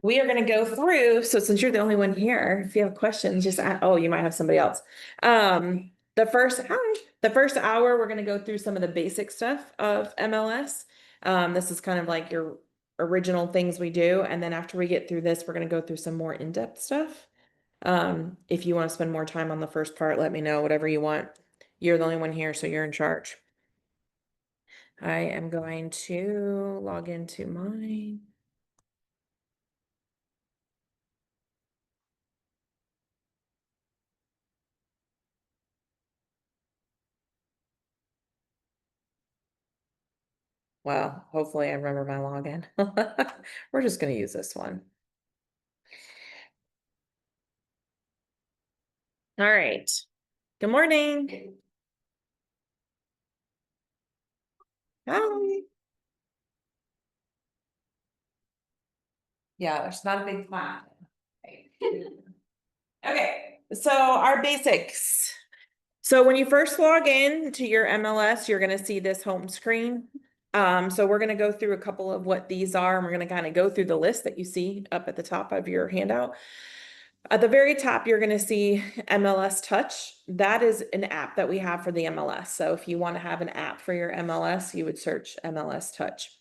We are going to go through. So since you're the only one here, if you have questions, just oh, you might have somebody else. The first hour, we're going to go through some of the basic stuff of MLS. This is kind of like your original things we do. And then after we get through this, we're going to go through some more in-depth stuff. If you want to spend more time on the first part, let me know, whatever you want. You're the only one here, so you're in charge. I am going to log into mine. Well, hopefully I remember my login. We're just going to use this one. All right. Good morning. Hi. Yeah, there's not a big plan. Okay, so our basics. So when you first log in to your MLS, you're going to see this home screen. So we're going to go through a couple of what these are, and we're going to kind of go through the list that you see up at the top of your handout. At the very top, you're going to see MLS Touch. That is an app that we have for the MLS. So if you want to have an app for your MLS, you would search MLS Touch.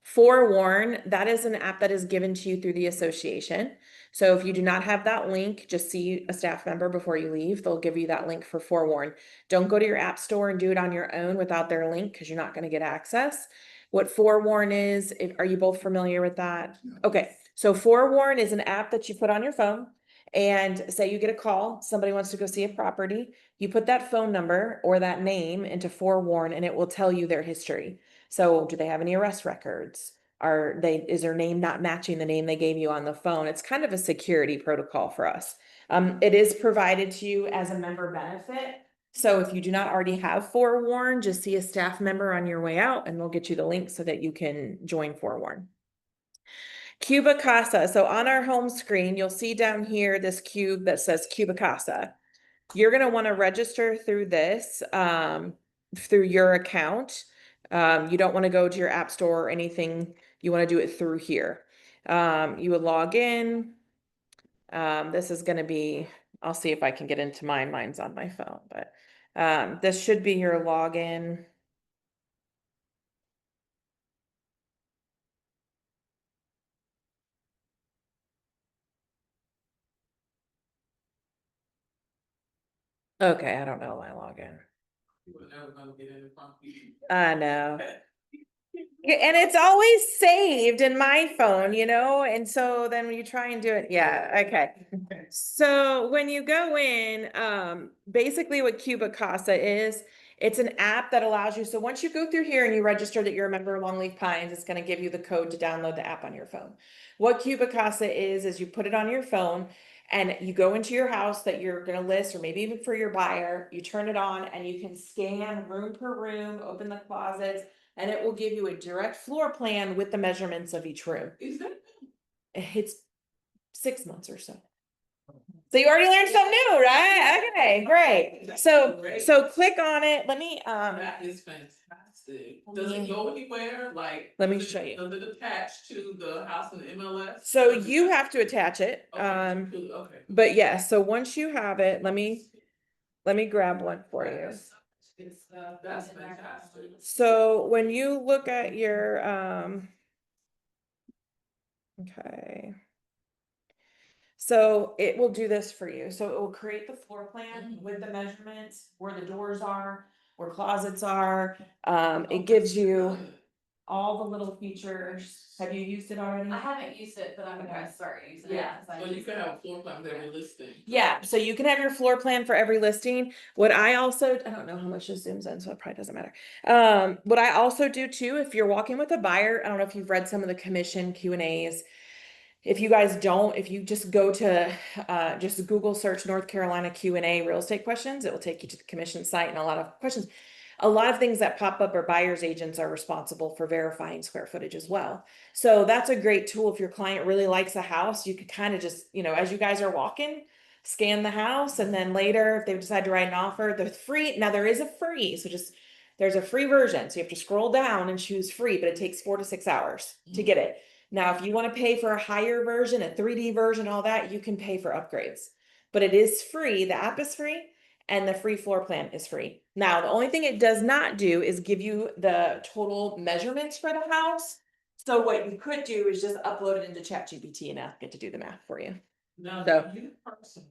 Forewarn, that is an app that is given to you through the association. So if you do not have that link, just see a staff member before you leave. They'll give you that link for Forewarn. Don't go to your app store and do it on your own without their link because you're not going to get access. What Forewarn is, are you both familiar with that? Okay, so Forewarn is an app that you put on your phone, and say you get a call, somebody wants to go see a property, you put that phone number or that name into Forewarn and it will tell you their history. So do they have any arrest records? Is their name not matching the name they gave you on the phone? It's kind of a security protocol for us. It is provided to you as a member benefit. So if you do not already have Forewarn, just see a staff member on your way out and they'll get you the link so that you can join Forewarn. Cuba Casa. So on our home screen, you'll see down here this cube that says Cuba Casa. You're going to want to register through this, through your account. You don't want to go to your app store or anything. You want to do it through here. You would log in. This is going to be, I'll see if I can get into mine. Mine's on my phone, but this should be your login. Okay, I don't know my login. I know. And it's always saved in my phone, and so then when you try and do it, yeah, okay. So when you go in, basically what Cuba Casa is, it's an app that allows you, so once you go through here and you register that you're a member of Longleaf Pines, it's going to give you the code to download the app on your phone. What Cuba Casa is you put it on your phone and you go into your house that you're going to list, or maybe even for your buyer, you turn it on and you can scan room per room, open the closets, and it will give you a direct floor plan with the measurements of each room. It's 6 months or so. So you already learned something new, right? Okay, great. So click on it. Let me That is fantastic. Does it go anywhere? Let me show you. Does it attach to the house in the MLS? So you have to attach it. Okay. But yeah, so once you have it, let me grab one for you. That's fantastic. So when you look at your okay. So it will do this for you. So it will create the floor plan with the measurements, where the doors are, where closets are. It gives you all the little features. Have you used it already? I haven't used it, but I'm gonna start using it. Yeah. So you can have a floor plan for every listing. Yeah, so you can have your floor plan for every listing. What I don't know how much this zooms in, so it probably doesn't matter. What I also do too, if you're walking with a buyer, I don't know if you've read some of the commission Q&As. If you guys don't, if you just go to just Google search North Carolina Q&A real estate questions, it will take you to the commission site and a lot of questions. A lot of things that pop up are buyer's agents are responsible for verifying square footage as well. So that's a great tool. If your client really likes a house, you could kind of just, as you guys are walking, scan the house. And then later, if they decide to write an offer, they're free. Now there is a free, so there's a free version. So you have to scroll down and choose free, but it takes 4 to 6 hours to get it. Now, if you want to pay for a higher version, a 3D version, all that, you can pay for upgrades. But it is free. The app is free and the free floor plan is free. Now, the only thing it does not do is give you the total measurements for the house. So what you could do is just upload it into ChatGPT and ask it to do the math for you. Now, So- do you personally,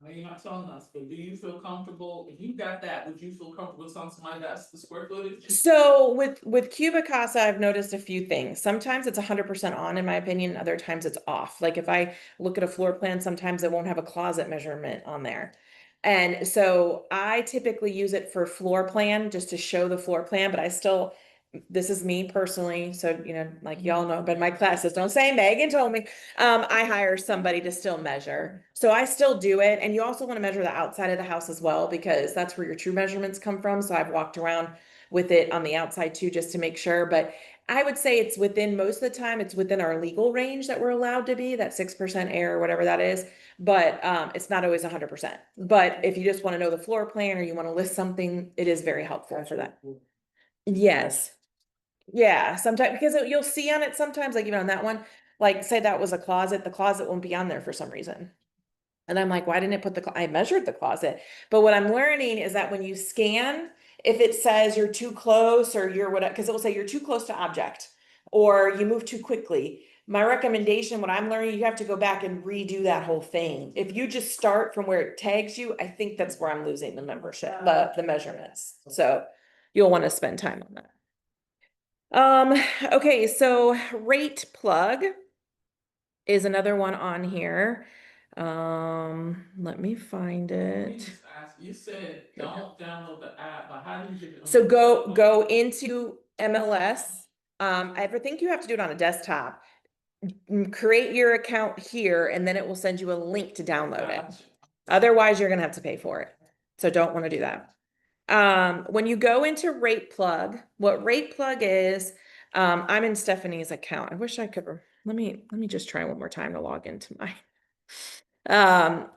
I mean, you're not telling us, but do you feel comfortable, if you got that, would you feel comfortable telling somebody that's the square footage? So with Cuba Casa, I've noticed a few things. Sometimes it's 100% on, in my opinion. Other times it's off. Like if I look at a floor plan, sometimes it won't have a closet measurement on there. And so I typically use it for floor plan just to show the floor plan, but I still, this is me personally. So, you know, like y'all know, but my classes don't say Megan told me, I hire somebody to still measure. So I still do it. And you also want to measure the outside of the house as well, because that's where your true measurements come from. So I've walked around with it on the outside too, just to make sure. But I would say it's within, most of the time, it's within our legal range that we're allowed to be, that 6% error, whatever that is. But it's not always 100%. But if you just want to know the floor plan or you want to list something, it is very helpful for that. Yes. Yeah, sometimes, because you'll see on it sometimes, like even on that one, like say that was a closet, the closet won't be on there for some reason. And I'm like, why didn't it put I measured the closet. But what I'm learning is that when you scan, if it says you're too close or you're whatever, because it will say you're too close to object or you move too quickly. My recommendation, what I'm learning, you have to go back and redo that whole thing. If you just start from where it tags you, I think that's where I'm losing the membership, the measurements. So you'll want to spend time on that. Okay, so rate plug is another one on here. Let me find Let me it. just ask, you said don't download the app, but how do you get it? on So your phone? go into MLS. I think you have to do it on a desktop. Create your account here, and then it will send you a link to download it. Gotcha. Otherwise, you're gonna have to pay for it. So don't want to do that. When you go into rate plug, what rate plug is, I'm in Stephanie's account. I wish I could, let me just try one more time to log into my,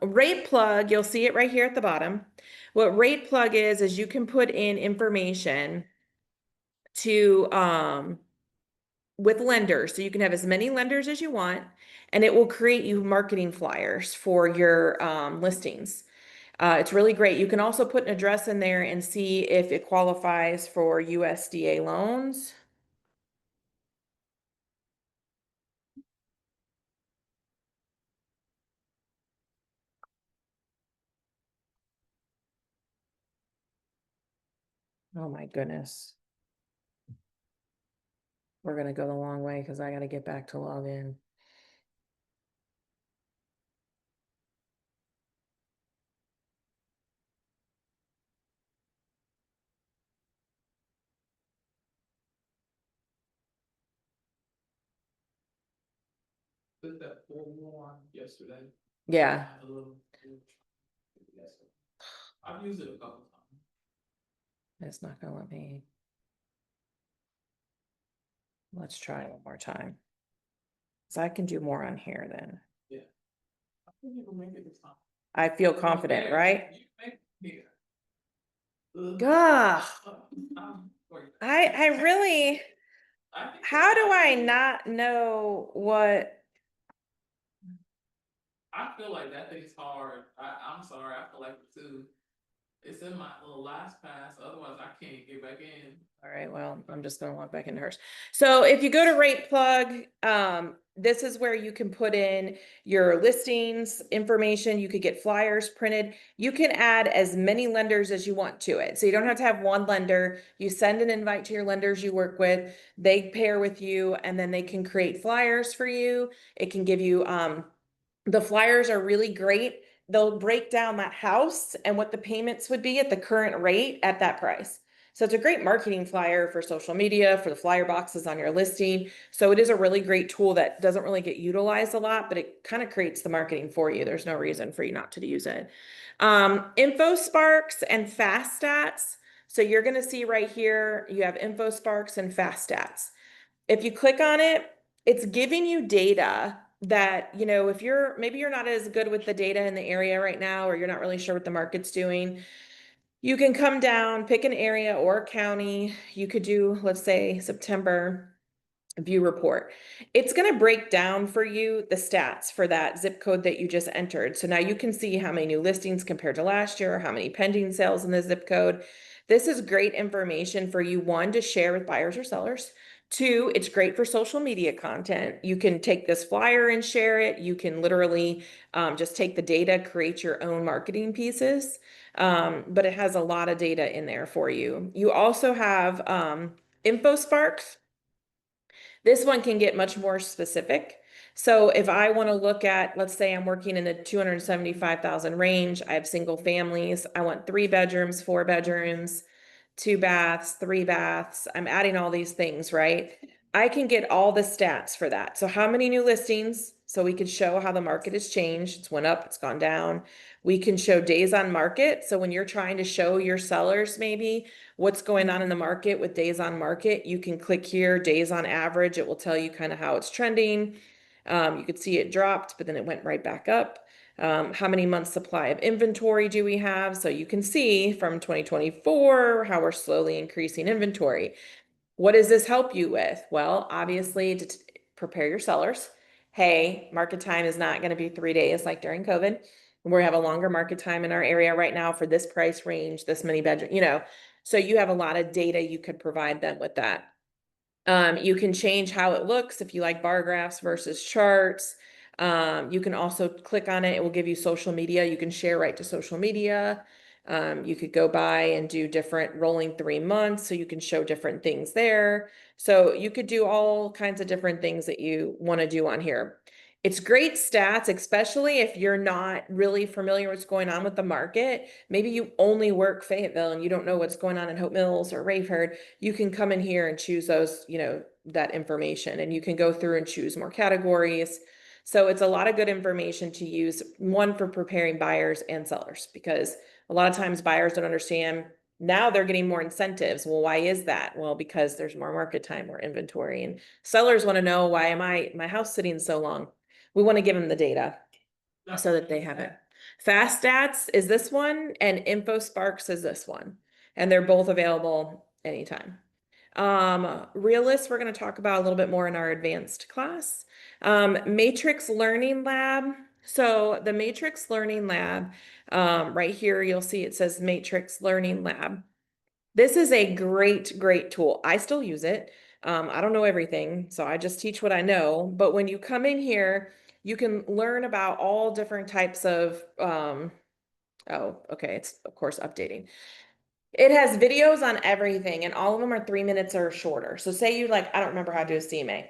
rate plug, you'll see it right here at the bottom. What rate plug is you can put in information to, with lenders. So you can have as many lenders as you want, and it will create you marketing flyers for your, listings. It's really great. You can also put an address in there and see if it qualifies for USDA loans. Oh my goodness. We're gonna go the long way because I gotta get back to log in. Put that forewarn yesterday. Yeah, A little- I've used it a couple times. it's not gonna let me. Let's try one more time. So I can do more on here then. I think you can make it this time. I feel confident, right? You make it here. Gah, Um, I really, I think- how do I not know what? I feel like that thing's hard. I'm sorry, I feel like it too. It's in my little last pass, otherwise I can't get back in. All right, well, I'm just gonna log back into hers. So if you go to rate plug, this is where you can put in your listings information. You could get flyers printed. You can add as many lenders as you want to it. So you don't have to have one lender. You send an invite to your lenders you work with. They pair with you and then they can create flyers for you. It can give you, the flyers are really great. They'll break down that house and what the payments would be at the current rate at that price. So it's a great marketing flyer for social media, for the flyer boxes on your listing. So it is a really great tool that doesn't really get utilized a lot, but it kind of creates the marketing for you. There's no reason for you not to use it. InfoSparks and Fast Stats. So you're going to see right here, you have InfoSparks and Fast Stats. If you click on it, it's giving you data that, you know, if maybe you're not as good with the data in the area right now, or you're not really sure what the market's doing, you can come down, pick an area or a county. You could do, let's say, September. view report. It's going to break down for you the stats for that zip code that you just entered. So now you can see how many new listings compared to last year, how many pending sales in the zip code. This is great information for you, one, to share with buyers or sellers. Two, it's great for social media content. You can take this flyer and share it. You can literally just take the data, create your own marketing pieces. But it has a lot of data in there for you. You also have InfoSparks. This one can get much more specific. So if I want to look at, let's say I'm working in the 275,000 range, I have single families, I want 3 bedrooms, 4 bedrooms, 2 baths, 3 baths. I'm adding all these things, right? I can get all the stats for that. So how many new listings? So we could show how the market has changed. It's went up, it's gone down. We can show days on market. So when you're trying to show your sellers maybe what's going on in the market with days on market, you can click here, days on average. It will tell you kind of how it's trending. You could see it dropped, but then it went right back up. How many months supply of inventory do we have? So you can see from 2024 how we're slowly increasing inventory. What does this help you with? Well, obviously to prepare your sellers. Hey, market time is not going to be 3 days like during COVID. We have a longer market time in our area right now for this price range, this many bedroom, so you have a lot of data you could provide them with that. You can change how it looks if you like bar graphs versus charts. You can also click on it. It will give you social media. You can share right to social media. You could go by and do different rolling 3 months, so you can show different things there. So you could do all kinds of different things that you want to do on here. It's great stats, especially if you're not really familiar with what's going on with the market. Maybe you only work Fayetteville and you don't know what's going on in Hope Mills or Rayford. You can come in here and choose those, that information, and you can go through and choose more categories. So it's a lot of good information to use, one, for preparing buyers and sellers, because a lot of times buyers don't understand. Now they're getting more incentives. Well, why is that? Well, because there's more market time, more inventory, and sellers want to know, why am my house sitting so long? We want to give them the data so that they have it. Fast Stats is this one, and InfoSparks is this one, and they're both available anytime. Realist, we're going to talk about a little bit more in our advanced class. Matrix Learning Lab. So the Matrix Learning Lab, right here, you'll see it says Matrix Learning Lab. This is a great, great tool. I still use it. I don't know everything, so I just teach what I know. But when you come in here, you can learn about all different types of, oh, okay, it's of course updating. It has videos on everything, and all of them are 3 minutes or shorter. So say you I don't remember how to do a CMA.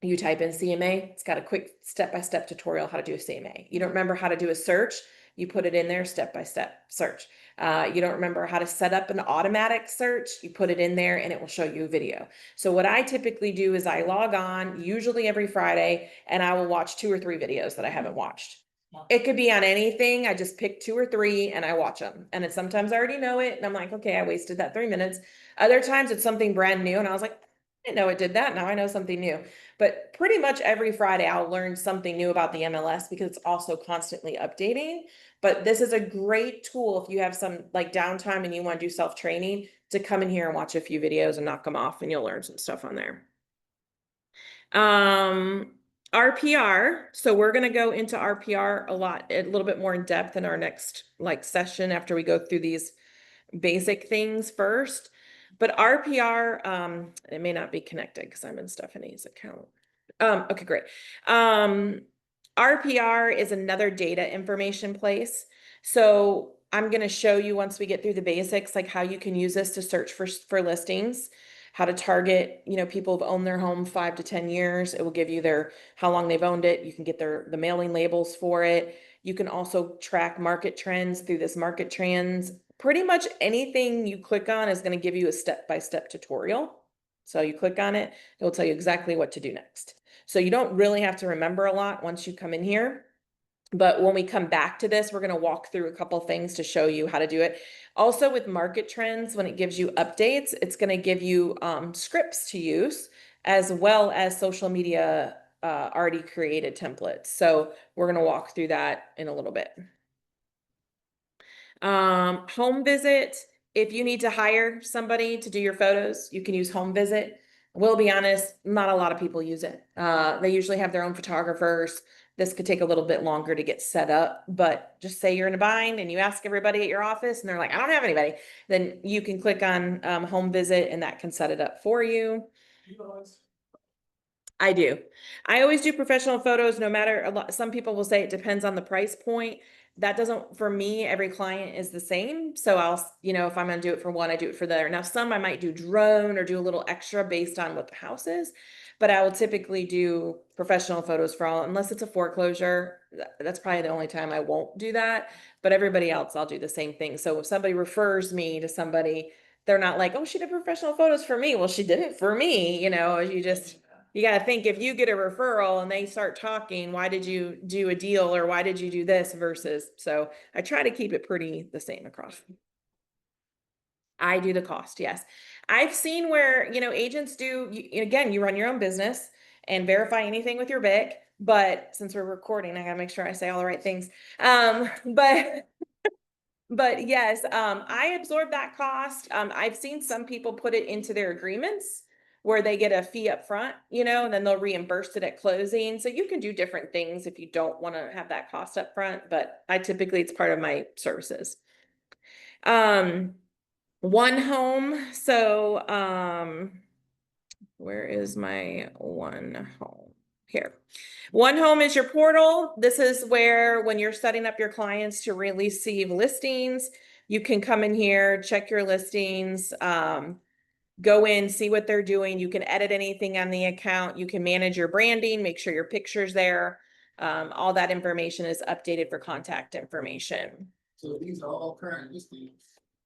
You type in CMA, it's got a quick step-by-step tutorial how to do a CMA. You don't remember how to do a search, you put it in there, step-by-step search. You don't remember how to set up an automatic search, you put it in there and it will show you a video. So what I typically do is I log on, usually every Friday, and I will watch 2 or 3 videos that I haven't watched. It could be on anything. I just pick 2 or 3 and I watch them. And it's sometimes I already know it and I'm like, okay, I wasted that 3 minutes. Other times it's something brand new and I was like, I didn't know it did that. Now I know something new. But pretty much every Friday I'll learn something new about the MLS because it's also constantly updating. But this is a great tool if you have some downtime and you want to do self-training, to come in here and watch a few videos and knock them off, and you'll learn some stuff on there. RPR. So we're going to go into RPR a little bit more in depth in our next session after we go through these basic things first. But RPR, it may not be connected because I'm in Stephanie's account. Okay, great. RPR is another data information place. So I'm going to show you, once we get through the basics, how you can use this to search for listings, how to target, people who've owned their home 5 to 10 years. It will give you how long they've owned it. You can get the mailing labels for it. You can also track market trends through this market trends. Pretty much anything you click on is going to give you a step-by-step tutorial. So you click on it, it will tell you exactly what to do next. So you don't really have to remember a lot once you come in here. But when we come back to this, we're going to walk through a couple things to show you how to do it. Also with market trends, when it gives you updates, it's going to give you scripts to use, as well as social media already created templates. So we're going to walk through that in a little bit. Home visit. If you need to hire somebody to do your photos, you can use home visit. We'll be honest, not a lot of people use it. They usually have their own photographers. This could take a little bit longer to get set up, but just say you're in a bind and you ask everybody at your office and they're like, I don't have anybody. Then you can click on home visit and that can set it up for you. You guys, I do. I always do professional photos, no matter a lot. Some people will say it depends on the price point. That doesn't, for me, every client is the same. So I'll, if I'm gonna do it for one, I do it for the other. Now, some I might do drone or do a little extra based on what the house is, but I will typically do professional photos for all, unless it's a foreclosure. That's probably the only time I won't do that. But everybody else, I'll do the same thing. So if somebody refers me to somebody, they're not like, oh, she did professional photos for me. Well, she did it for me. You got to think, if you get a referral and they start talking, why did you do a deal or why did you do this versus, so I try to keep it pretty the same across. I do the cost, yes. I've seen where, agents do, again, you run your own business and verify anything with your BIC, but since we're recording, I gotta make sure I say all the right things. But yes, I absorb that cost. I've seen some people put it into their agreements where they get a fee up front, and then they'll reimburse it at closing. So you can do different things if you don't want to have that cost up front, but it's part of my services. One home. So, where is my one home? Here. One home is your portal. This is where, when you're setting up your clients to receive listings, you can come in here, check your listings, go in, see what they're doing. You can edit anything on the account. You can manage your branding, make sure your picture's there. All that information is updated for contact information. so these are all current listings.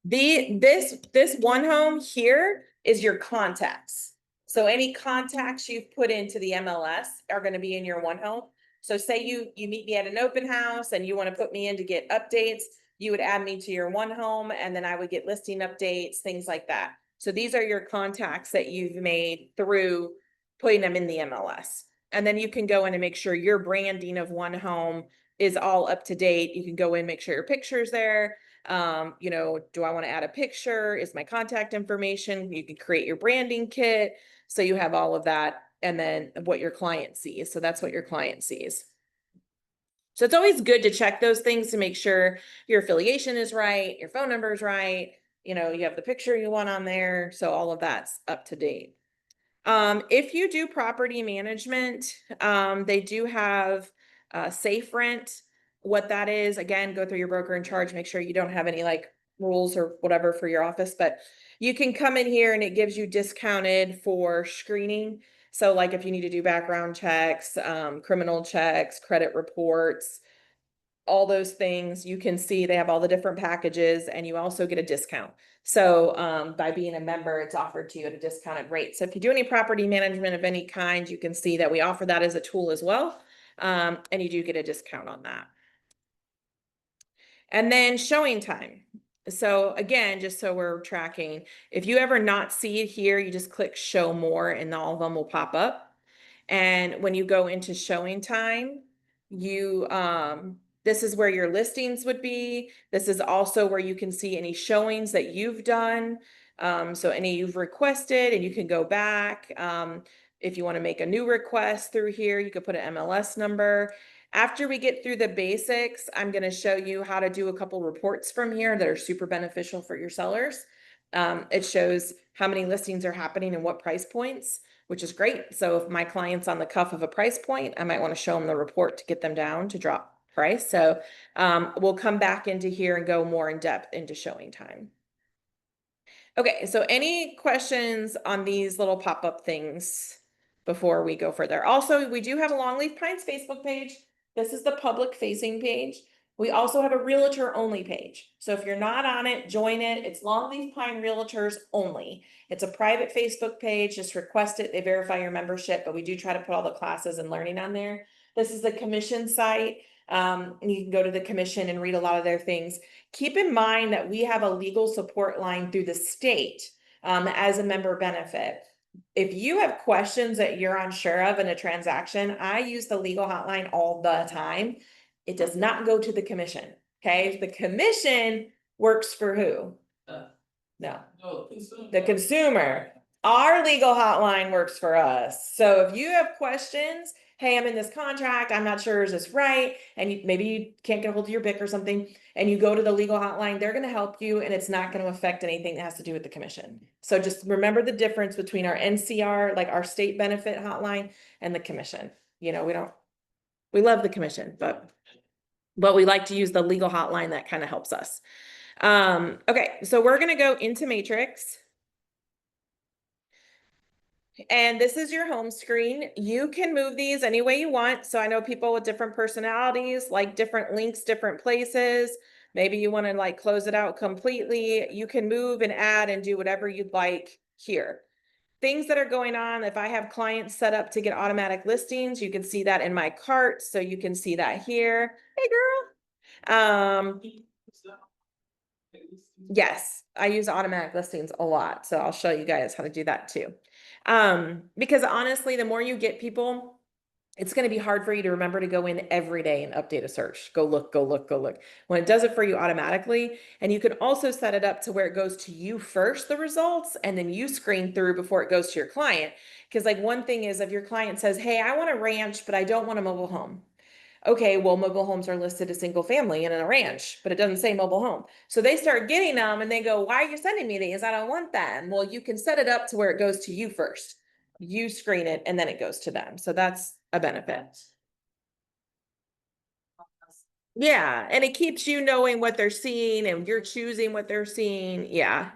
This one home here is your contacts. So any contacts you've put into the MLS are going to be in your one home. So say you meet me at an open house and you want to put me in to get updates, you would add me to your one home and then I would get listing updates, things like that. So these are your contacts that you've made through putting them in the MLS. And then you can go in and make sure your branding of one home is all up to date. You can go in, make sure your picture's there. Do I want to add a picture? Is my contact information? You can create your branding kit. So you have all of that and then what your client sees. So that's what your client sees. So it's always good to check those things to make sure your affiliation is right, your phone number is right, you have the picture you want on there. So all of that's up to date. If you do property management, they do have safe rent. What that is, again, go through your broker in charge, make sure you don't have any like rules or whatever for your office, but you can come in here and it gives you discounted for screening. So like if you need to do background checks, criminal checks, credit reports, all those things, you can see they have all the different packages and you also get a discount. So by being a member, it's offered to you at a discounted rate. So if you do any property management of any kind, you can see that we offer that as a tool as well. And you do get a discount on that. And then showing time. So again, just so we're tracking, if you ever not see it here, you just click show more and all of them will pop up. And when you go into showing time, this is where your listings would be. This is also where you can see any showings that you've done. So any you've requested and you can go back. If you want to make a new request through here, you could put an MLS number. After we get through the basics, I'm going to show you how to do a couple reports from here that are super beneficial for your sellers. It shows how many listings are happening and what price points, which is great. So if my client's on the cuff of a price point, I might want to show them the report to get them down to drop price. So we'll come back into here and go more in depth into showing time. Okay, so any questions on these little pop-up things before we go further? Also, we do have a Longleaf Pines Facebook page. This is the public facing page. We also have a realtor only page. So if you're not on it, join it. It's Longleaf Pine Realtors only. It's a private Facebook page. Just request it. They verify your membership, but we do try to put all the classes and learning on there. This is the commission site. And you can go to the commission and read a lot of their things. Keep in mind that we have a legal support line through the state as a member benefit. If you have questions that you're unsure of in a transaction, I use the legal hotline all the time. It does not go to the commission. Okay. The commission works for who? No, No, consumer. the consumer. Our legal hotline works for us. So if you have questions, hey, I'm in this contract, I'm not sure is this right, and maybe you can't get a hold of your BIC or something, and you go to the legal hotline, they're going to help you, and it's not going to affect anything that has to do with the commission. So just remember the difference between our NCR, like our state benefit hotline, and the commission. You know, we love the commission, but we like to use the legal hotline that kind of helps us. Okay, so we're going to go into Matrix. And this is your home screen. You can move these any way you want. So I know people with different personalities, like different links, different places. Maybe you want to like close it out completely. You can move and add and do whatever you'd like here. Things that are going on, if I have clients set up to get automatic listings, you can see that in my cart. So you can see that here. Hey girl. Yes, I use automatic listings a lot. So I'll show you guys how to do that too. Because honestly, the more you get people, it's going to be hard for you to remember to go in every day and update a search. Go look, go look, go look. When it does it for you automatically, and you can also set it up to where it goes to you first, the results, and then you screen through before it goes to your client. Because like one thing is if your client says, hey, I want a ranch, but I don't want a mobile home. Okay, well, mobile homes are listed as single family and in a ranch, but it doesn't say mobile home. So they start getting them and they go, why are you sending me these? I don't want them. Well, you can set it up to where it goes to you first. You screen it and then it goes to them. So that's a benefit. Yeah, and it keeps you knowing what they're seeing and you're choosing what they're seeing. Yeah.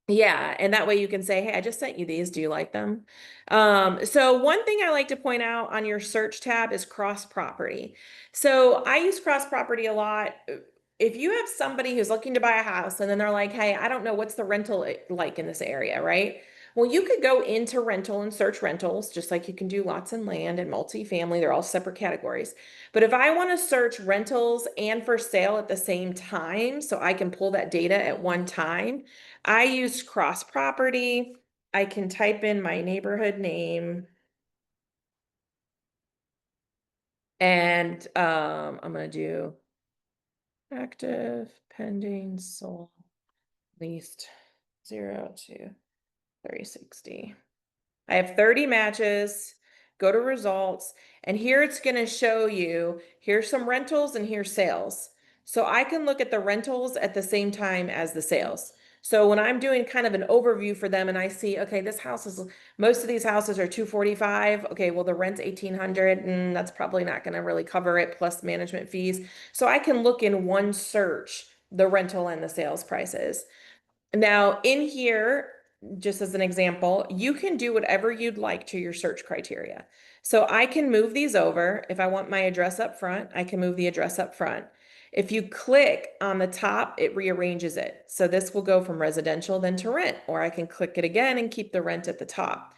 Yeah, and that way you can say, hey, I just sent you these. Do you like them? So one thing I like to point out on your search tab is cross property. So I use cross property a lot. If you have somebody who's looking to buy a house and then they're like, hey, I don't know what's the rental like in this area, right? Well, you could go into rental and search rentals, just like you can do lots and land and multifamily. They're all separate categories. But if I want to search rentals and for sale at the same time, so I can pull that data at one time, I use cross property. I can type in my neighborhood name. And I'm going to do active, pending, sold, leased 0 to 360. I have 30 matches. Go to results. And here it's going to show you, here's some rentals and here's sales. So I can look at the rentals at the same time as the sales. So when I'm doing kind of an overview for them and I see, okay, this house is, most of these houses are 245. Okay, well, the rent's 1,800 and that's probably not going to really cover it plus management fees. So I can look in one search, the rental and the sales prices. Now in here, just as an example, you can do whatever you'd like to your search criteria. So I can move these over. If I want my address up front, I can move the address up front. If you click on the top, it rearranges it. So this will go from residential then to rent, or I can click it again and keep the rent at the top.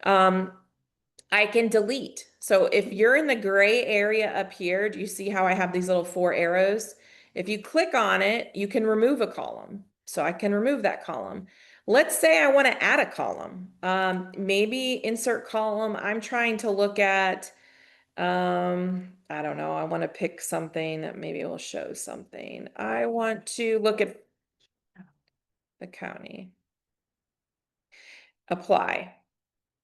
I can delete. So if you're in the gray area up here, do you see how I have these little 4 arrows? If you click on it, you can remove a column. So I can remove that column. Let's say I want to add a column. Maybe insert column. I'm trying to look at, I don't know. I want to pick something that maybe will show something. I want to look at the county. Apply.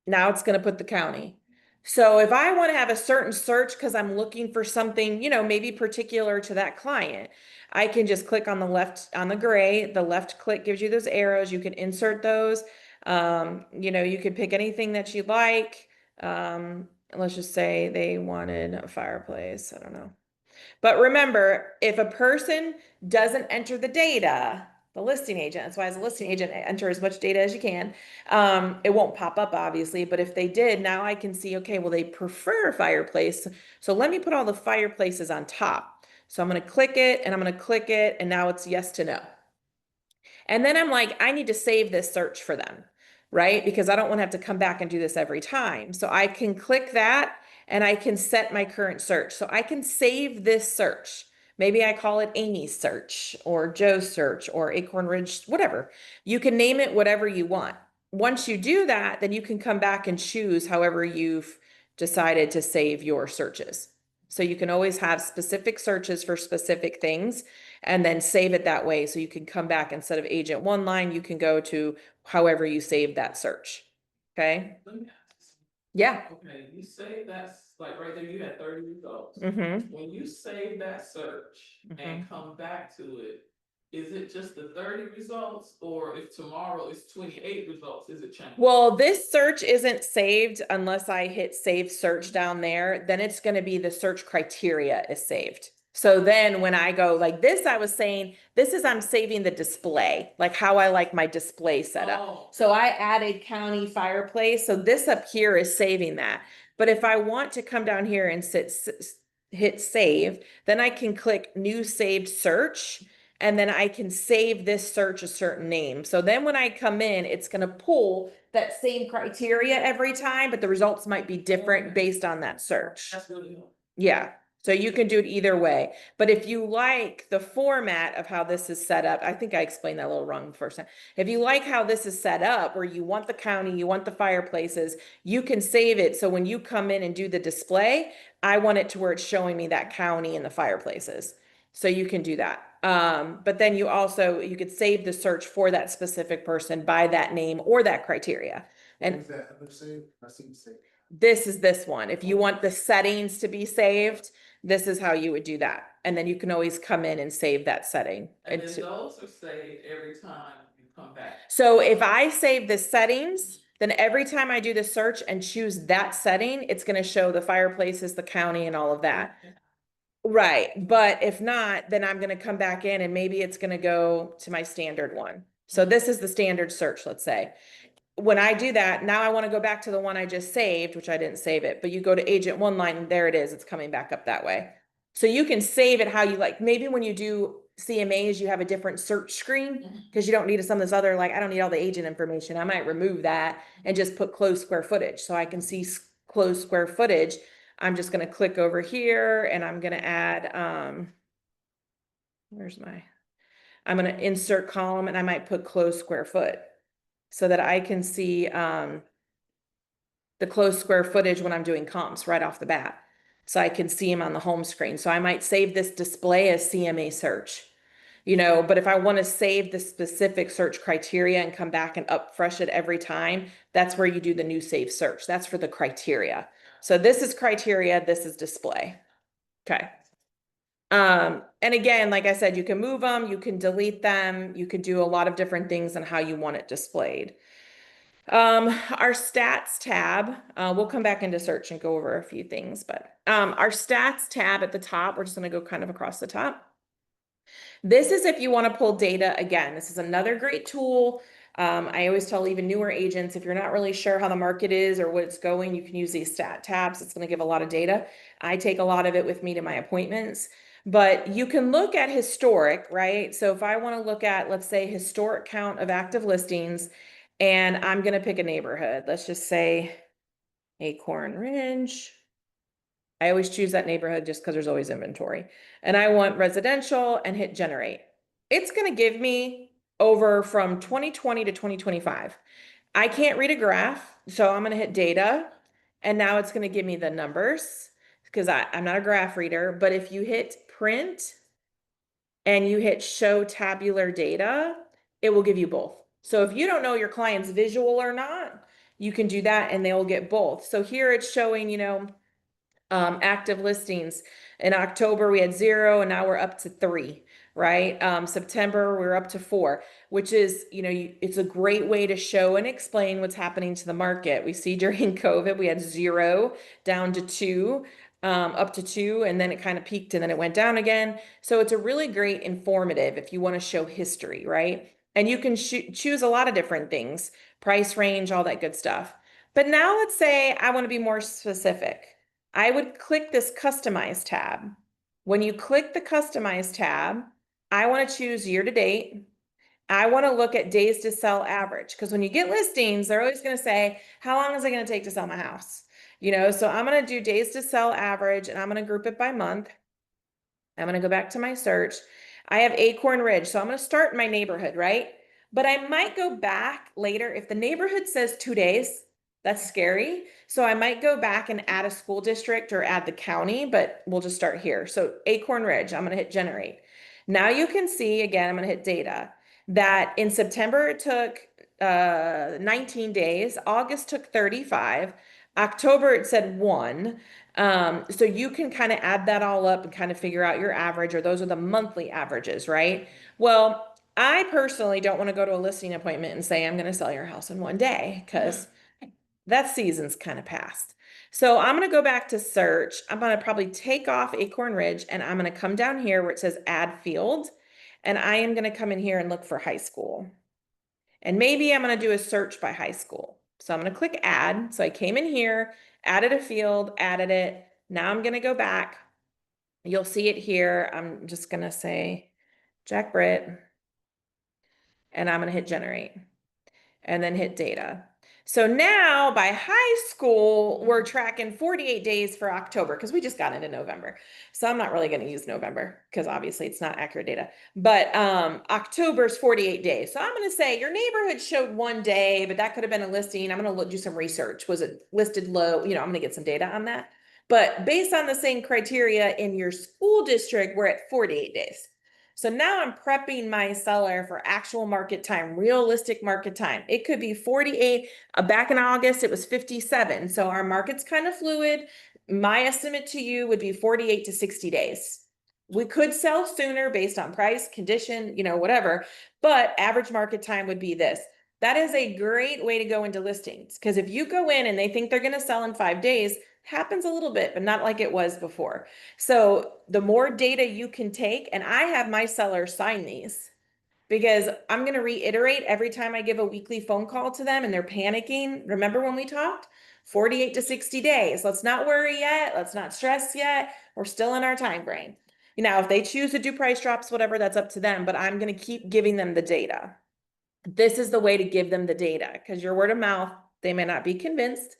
Now it's going to put the county. So if I want to have a certain search because I'm looking for something, you know, maybe particular to that client, I can just click on the left, on the gray. The left click gives you those arrows. You can insert those. You know, you could pick anything that you like. Let's just say they wanted a fireplace. I don't know. But remember, if a person doesn't enter the data, the listing agent, that's why as a listing agent, enter as much data as you can. It won't pop up obviously, but if they did, now I can see, okay, well, they prefer a fireplace. So let me put all the fireplaces on top. So I'm going to click it and I'm going to click it and now it's yes to no. And then I'm like, I need to save this search for them, right? Because I don't want to have to come back and do this every time. So I can click that and I can set my current search. So I can save this search. Maybe I call it Amy's search or Joe's search or Acorn Ridge, whatever. You can name it whatever you want. Once you do that, then you can come back and choose however you've decided to save your searches. So you can always have specific searches for specific things. and then save it that way. So you can come back instead of agent one line, you can go to however you saved that search. Okay. Let me ask you something. Yeah. Okay, you say that's like right there, you had 30 results. Mm-hmm. When you save that search and come back to it, is it just the 30 results, or if tomorrow is 28 results, is it changed? Well, this search isn't saved unless I hit save search down there. Then it's going to be the search criteria is saved. So then when I go like this, I was saying, this is I'm saving the display, like how I like my display setup. Oh. So I added county fireplace. So this up here is saving that. But if I want to come down here and hit save, then I can click new saved search. And then I can save this search a certain name. So then when I come in, it's going to pull that same criteria every time, but the results might be different based on that search. That's really helpful. Yeah. So you can do it either way. But if you like the format of how this is set up, I think I explained that a little wrong the first time. If you like how this is set up, where you want the county, you want the fireplaces, you can save it. So when you come in and do the display, I want it to where it's showing me that county and the fireplaces. So you can do that. But then you could save the search for that specific person by that name or that criteria. And that other save? I see save. this is this one. If you want the settings to be saved, this is how you would do that. And then you can always come in and save that setting. And then those are saved every time you come back. So if I save the settings, then every time I do the search and choose that setting, it's going to show the fireplaces, the county, and all of that. Right. But if not, then I'm going to come back in and maybe it's going to go to my standard one. So this is the standard search, let's say. When I do that, now I want to go back to the one I just saved, which I didn't save it, but you go to agent one line and there it is. It's coming back up that way. So you can save it how you like. Maybe when you do CMAs, you have a different search screen because you don't need some of this other, like, I don't need all the agent information. I might remove that and just put closed square footage. So I can see closed square footage. I'm just going to click over here and I'm going to add, I'm going to insert column and I might put closed square foot so that I can see the closed square footage when I'm doing comps right off the bat. So I can see them on the home screen. So I might save this display as CMA search, but if I want to save the specific search criteria and come back and upfresh it every time, that's where you do the new save search. That's for the criteria. So this is criteria, this is display. Okay. And again, like I said, you can move them, you can delete them, you could do a lot of different things on how you want it displayed. Our stats tab, we'll come back into search and go over a few things, but our stats tab at the top, we're just going to go kind of across the top. This is if you want to pull data. Again, this is another great tool. I always tell even newer agents, if you're not really sure how the market is or what it's going, you can use these stat tabs. It's going to give a lot of data. I take a lot of it with me to my appointments, but you can look at historic, right? So if I want to look at, let's say, historic count of active listings, and I'm going to pick a neighborhood. Let's just say Acorn Ridge. I always choose that neighborhood just because there's always inventory. And I want residential and hit generate. It's going to give me over from 2020 to 2025. I can't read a graph, so I'm going to hit data. And now it's going to give me the numbers because I'm not a graph reader. But if you hit print and you hit show tabular data, it will give you both. So if you don't know your client's visual or not, you can do that and they will get both. So here it's showing, active listings. In October, we had 0 and now we're up to 3, right? September, we're up to 4, which is, it's a great way to show and explain what's happening to the market. We see during COVID, we had 0 down to 2, up to 2, and then it kind of peaked and then it went down again. So it's a really great informative if you want to show history, right? And you can choose a lot of different things, price range, all that good stuff. But now let's say I want to be more specific. I would click this customize tab. When you click the customize tab, I want to choose year to date. I want to look at days to sell average because when you get listings, they're always going to say, how long is it going to take to sell my house? So I'm going to do days to sell average and I'm going to group it by month. I'm going to go back to my search. I have Acorn Ridge. So I'm going to start in my neighborhood, right? But I might go back later. If the neighborhood says 2 days, that's scary. So I might go back and add a school district or add the county, but we'll just start here. So Acorn Ridge, I'm going to hit generate. Now you can see, again, I'm going to hit data, that in September it took 19 days, August took 35, October it said 1. So you can kind of add that all up and kind of figure out your average, or those are the monthly averages, right? Well, I personally don't want to go to a listing appointment and say, I'm going to sell your house in one day, because that season's kind of past. So I'm going to go back to search. I'm going to probably take off Acorn Ridge, and I'm going to come down here where it says add field. And I am going to come in here and look for high school. And maybe I'm going to do a search by high school. So I'm going to click add. So I came in here, added a field, added it. Now I'm going to go back. You'll see it here. I'm just going to say Jack Britt, and I'm going to hit generate and then hit data. So now by high school, we're tracking 48 days for October, because we just got into November. So I'm not really going to use November because obviously it's not accurate data. But October's 48 days. So I'm going to say your neighborhood showed 1 day, but that could have been a listing. I'm going to do some research. Was it listed low? I'm going to get some data on that. But based on the same criteria in your school district, we're at 48 days. So now I'm prepping my seller for actual market time, realistic market time. It could be 48. Back in August, it was 57. So our market's kind of fluid. My estimate to you would be 48 to 60 days. We could sell sooner based on price, condition, whatever, but average market time would be this. That is a great way to go into listings, because if you go in and they think they're going to sell in 5 days, happens a little bit, but not like it was before. So the more data you can take, and I have my sellers sign these, because I'm going to reiterate every time I give a weekly phone call to them and they're panicking. Remember when we talked? 48 to 60 days. Let's not worry yet. Let's not stress yet. We're still in our time frame. Now, if they choose to do price drops, whatever, that's up to them, but I'm going to keep giving them the data. This is the way to give them the data, because your word of mouth, they may not be convinced.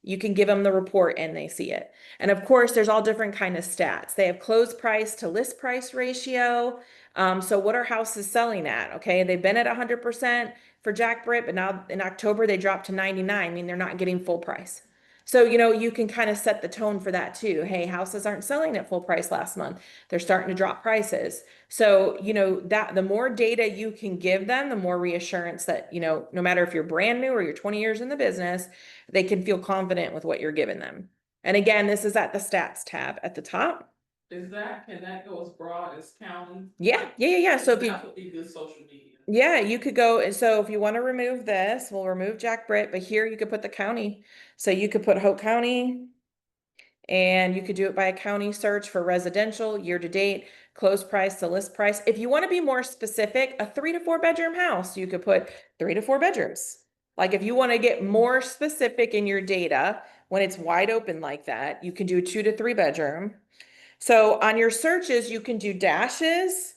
You can give them the report and they see it. And of course, there's all different kind of stats. They have closed price to list price ratio. So what are houses selling at? Okay, they've been at 100% for Jack Britt, but now in October they dropped to 99. I mean, they're not getting full price. So, you can kind of set the tone for that too. Hey, houses aren't selling at full price last month. They're starting to drop prices. So, that the more data you can give them, the more reassurance that, no matter if you're brand new or you're 20 years in the business, they can feel confident with what you're giving them. And again, this is at the stats tab at the top. Can that go as broad as county? Yeah. So if you, That would be good social media. yeah, you could go. And so if you want to remove this, we'll remove Jack Britt, but here you could put the county. So you could put Hope County, and you could do it by a county search for residential, year to date, close price to list price. If you want to be more specific, a 3 to 4 bedroom house, you could put 3 to 4 bedrooms. Like if you want to get more specific in your data, when it's wide open like that, you can do 2 to 3 bedroom. So on your searches, you can do dashes,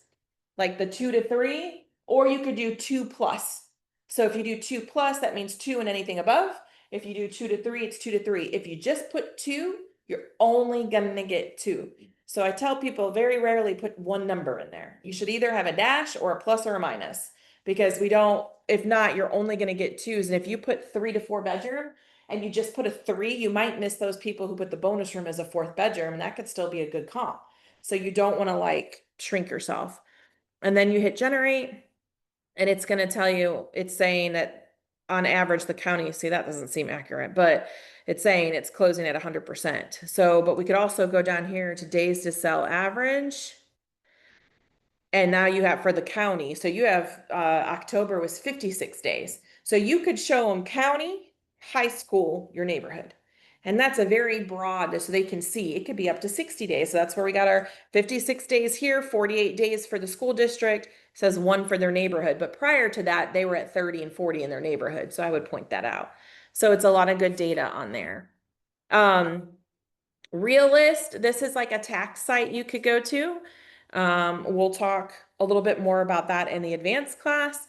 like the 2 to 3, or you could do 2 plus. So if you do 2 plus, that means 2 and anything above. If you do 2 to 3, it's 2 to 3. If you just put 2, you're only gonna get 2. So I tell people very rarely put one number in there. You should either have a dash or a plus or a minus, because if not, you're only gonna get 2s. And if you put 3 to 4 bedroom and you just put a 3, you might miss those people who put the bonus room as a 4th bedroom, and that could still be a good comp. So you don't wanna shrink yourself. And then you hit generate, and it's going to tell you, it's saying that on average, the county, see, that doesn't seem accurate, but it's saying it's closing at 100%. So, but we could also go down here to days to sell average. And now you have for the county. So you have October was 56 days. So you could show them county, high school, your neighborhood. And that's a very broad, so they can see it could be up to 60 days. So that's where we got our 56 days here, 48 days for the school district, says 1 for their neighborhood. But prior to that, they were at 30 and 40 in their neighborhood. So I would point that out. So it's a lot of good data on there. Realist, this is like a tax site you could go to. We'll talk a little bit more about that in the advanced class.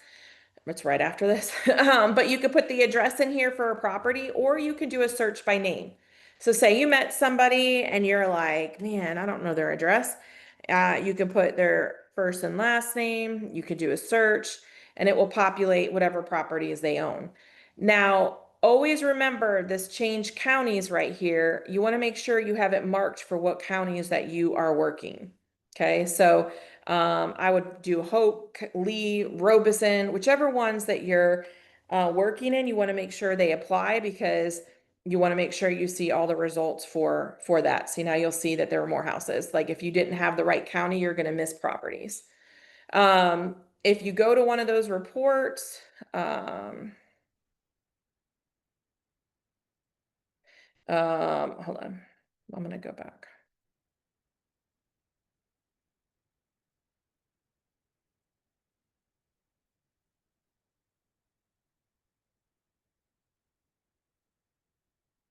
It's right after this. But you could put the address in here for a property, or you could do a search by name. So say you met somebody and you're like, man, I don't know their address. You could put their first and last name. You could do a search and it will populate whatever properties they own. Now, always remember this change counties right here. You want to make sure you have it marked for what counties that you are working. Okay, so I would do Hope, Lee, Robeson, whichever ones that you're working in, you want to make sure they apply because you want to make sure you see all the results for that. See, now you'll see that there are more houses. Like if you didn't have the right county, you're going to miss properties. If you go to one of those reports, hold on, I'm gonna go back.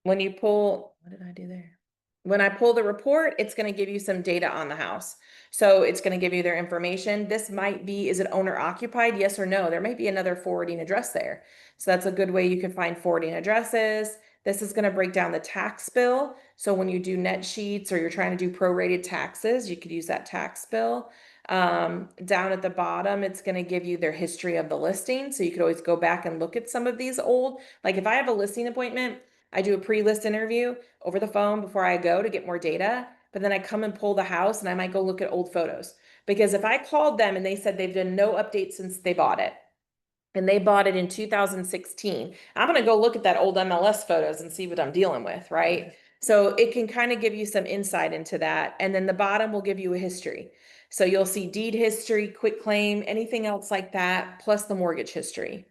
When you pull, what did I do there? When I pull the report, it's going to give you some data on the house. So it's going to give you their information. This might be, is it owner occupied? Yes or no? There might be another forwarding address there. So that's a good way you can find forwarding addresses. This is going to break down the tax bill. So when you do net sheets or you're trying to do prorated taxes, you could use that tax bill. Down at the bottom, it's going to give you their history of the listing. So you could always go back and look at some of these old, like if I have a listing appointment, I do a pre-list interview over the phone before I go to get more data, but then I come and pull the house and I might go look at old photos. Because if I called them and they said they've done no updates since they bought it, and they bought it in 2016, I'm going to go look at that old MLS photos and see what I'm dealing with, right? So it can kind of give you some insight into that. And then the bottom will give you a history. So you'll see deed history, quit claim, anything else like that, plus the mortgage history.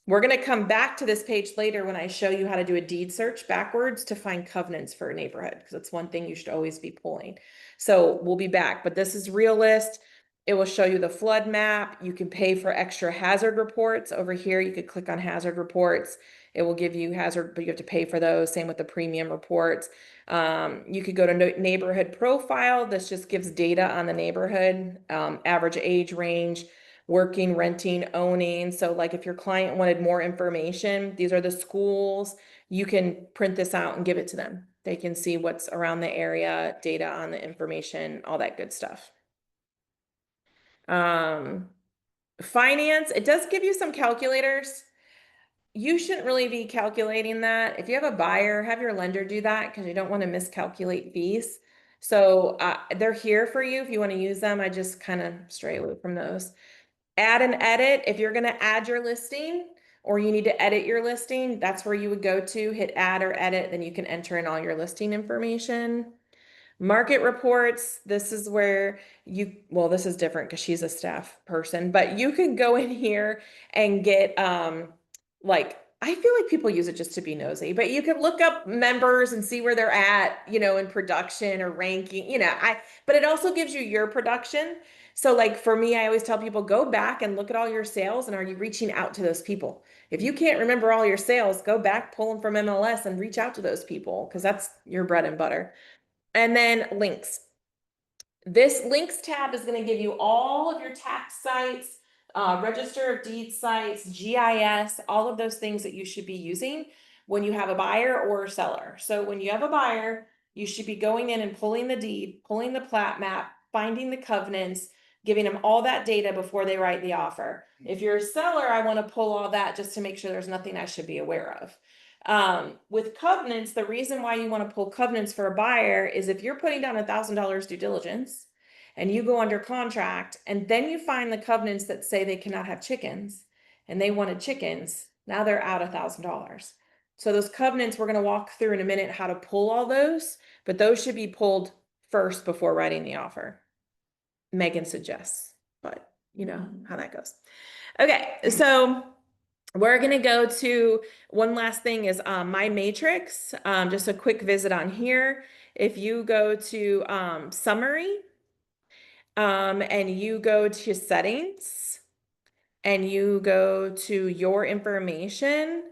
We're going to come back to this page later when I show you how to do a deed search backwards to find covenants for a neighborhood, because it's one thing you should always be pulling. So we'll be back, but this is Realist. It will show you the flood map. You can pay for extra hazard reports over here. You could click on hazard reports. It will give you hazard, but you have to pay for those. Same with the premium reports. You could go to neighborhood profile. This just gives data on the neighborhood, average age range, working, renting, owning. So like if your client wanted more information, these are the schools, you can print this out and give it to them. They can see what's around the area, data on the information, all that good stuff. Finance, it does give you some calculators. You shouldn't really be calculating that. If you have a buyer, have your lender do that because you don't want to miscalculate fees. So they're here for you if you want to use them. I just kind of stray away from those. Add and edit. If you're going to add your listing or you need to edit your listing, that's where you would go to hit add or edit. Then you can enter in all your listing information. Market reports. This is where you, well, this is different because she's a staff person, but you can go in here and get, like, I feel like people use it just to be nosy, but you can look up members and see where they're at, you know, in production or ranking, you know, but it also gives you your production. So like for me, I always tell people go back and look at all your sales and are you reaching out to those people? If you can't remember all your sales, go back, pull them from MLS and reach out to those people because that's your bread and butter. And then links. This links tab is going to give you all of your tax sites, register of deeds sites, GIS, all of those things that you should be using when you have a buyer or a seller. So when you have a buyer, you should be going in and pulling the deed, pulling the plat map, finding the covenants, giving them all that data before they write the offer. If you're a seller, I want to pull all that just to make sure there's nothing I should be aware of. With covenants, the reason why you want to pull covenants for a buyer is if you're putting down $1,000 due diligence and you go under contract and then you find the covenants that say they cannot have chickens and they wanted chickens, now they're out $1,000. So those covenants, we're going to walk through in a minute how to pull all those, but those should be pulled first before writing the offer. Megan suggests, but you know how that goes. Okay, so we're going to go to one last thing is my matrix. Just a quick visit on here. If you go to summary and you go to settings and you go to your information,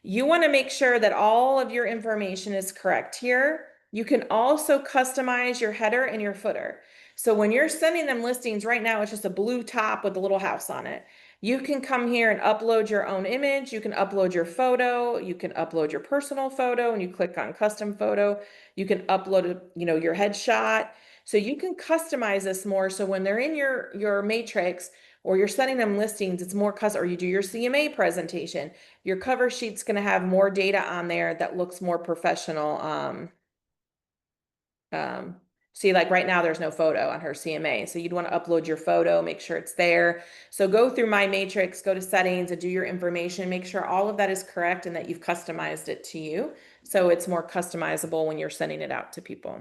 you want to make sure that all of your information is correct here. You can also customize your header and your footer. So when you're sending them listings right now, it's just a blue top with a little house on it. You can come here and upload your own image. You can upload your photo. You can upload your personal photo and you click on custom photo. You can upload, you know, your headshot. So you can customize this more. So when they're in your matrix or you're sending them listings, it's more custom, or you do your CMA presentation, your cover sheet's going to have more data on there that looks more professional. See, like right now, there's no photo on her CMA. So you'd want to upload your photo, make sure it's there. So go through My Matrix, go to settings and do your information, make sure all of that is correct and that you've customized it to you. So it's more customizable when you're sending it out to people.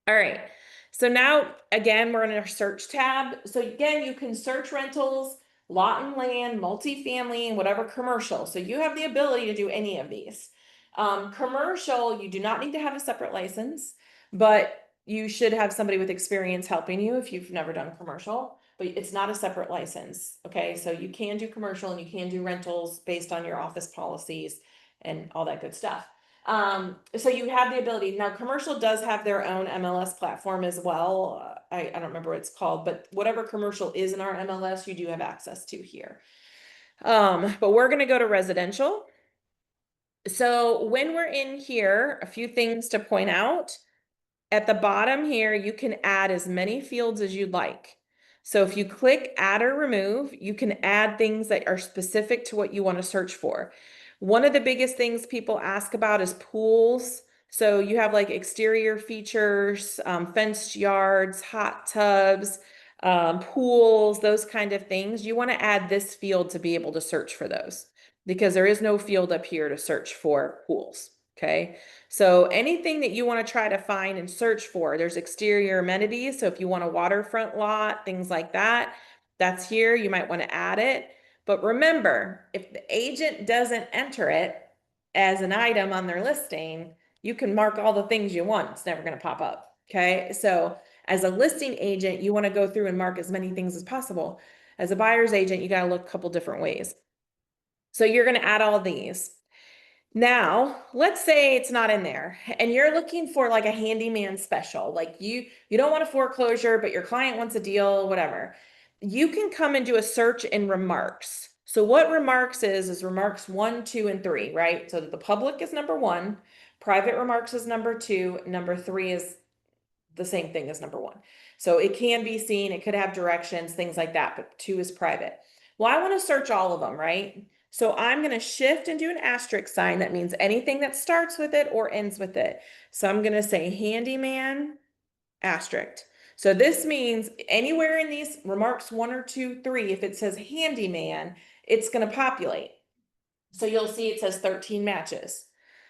All right. So now, again, we're in our search tab. So again, you can search rentals, lot and land, multifamily, and whatever commercial. So you have the ability to do any of these. Commercial, you do not need to have a separate license, but you should have somebody with experience helping you if you've never done commercial, but it's not a separate license. Okay. So you can do commercial and you can do rentals based on your office policies and all that good stuff. So you have the ability. Now, commercial does have their own MLS platform as well. I don't remember what it's called, but whatever commercial is in our MLS, you do have access to here. But we're going to go to residential. So when we're in here, a few things to point out. At the bottom here, you can add as many fields as you'd like. So if you click add or remove, you can add things that are specific to what you want to search for. One of the biggest things people ask about is pools. So you have like exterior features, fenced yards, hot tubs, pools, those kind of things. You want to add this field to be able to search for those because there is no field up here to search for pools. Okay. So anything that you want to try to find and search for, there's exterior amenities. So if you want a waterfront lot, things like that, that's here. You might want to add it. But remember, if the agent doesn't enter it as an item on their listing, you can mark all the things you want. It's never going to pop up. Okay. So as a listing agent, you want to go through and mark as many things as possible. As a buyer's agent, you got to look a couple different ways. So you're going to add all these. Now, let's say it's not in there and you're looking for like a handyman special, like you don't want a foreclosure, but your client wants a deal, whatever. You can come and do a search in remarks. So what remarks is remarks 1, 2, and 3, right? So the public is number 1, private remarks is number 2, number 3 is the same thing as number 1. So it can be seen, it could have directions, things like that, but 2 is private. Well, I want to search all of them, right? So I'm going to shift and do an asterisk sign. That means anything that starts with it or ends with it. So I'm going to say handyman asterisk. So this means anywhere in these remarks 1 or 2, 3, if it says handyman, it's going to populate. So you'll see it says 13 matches.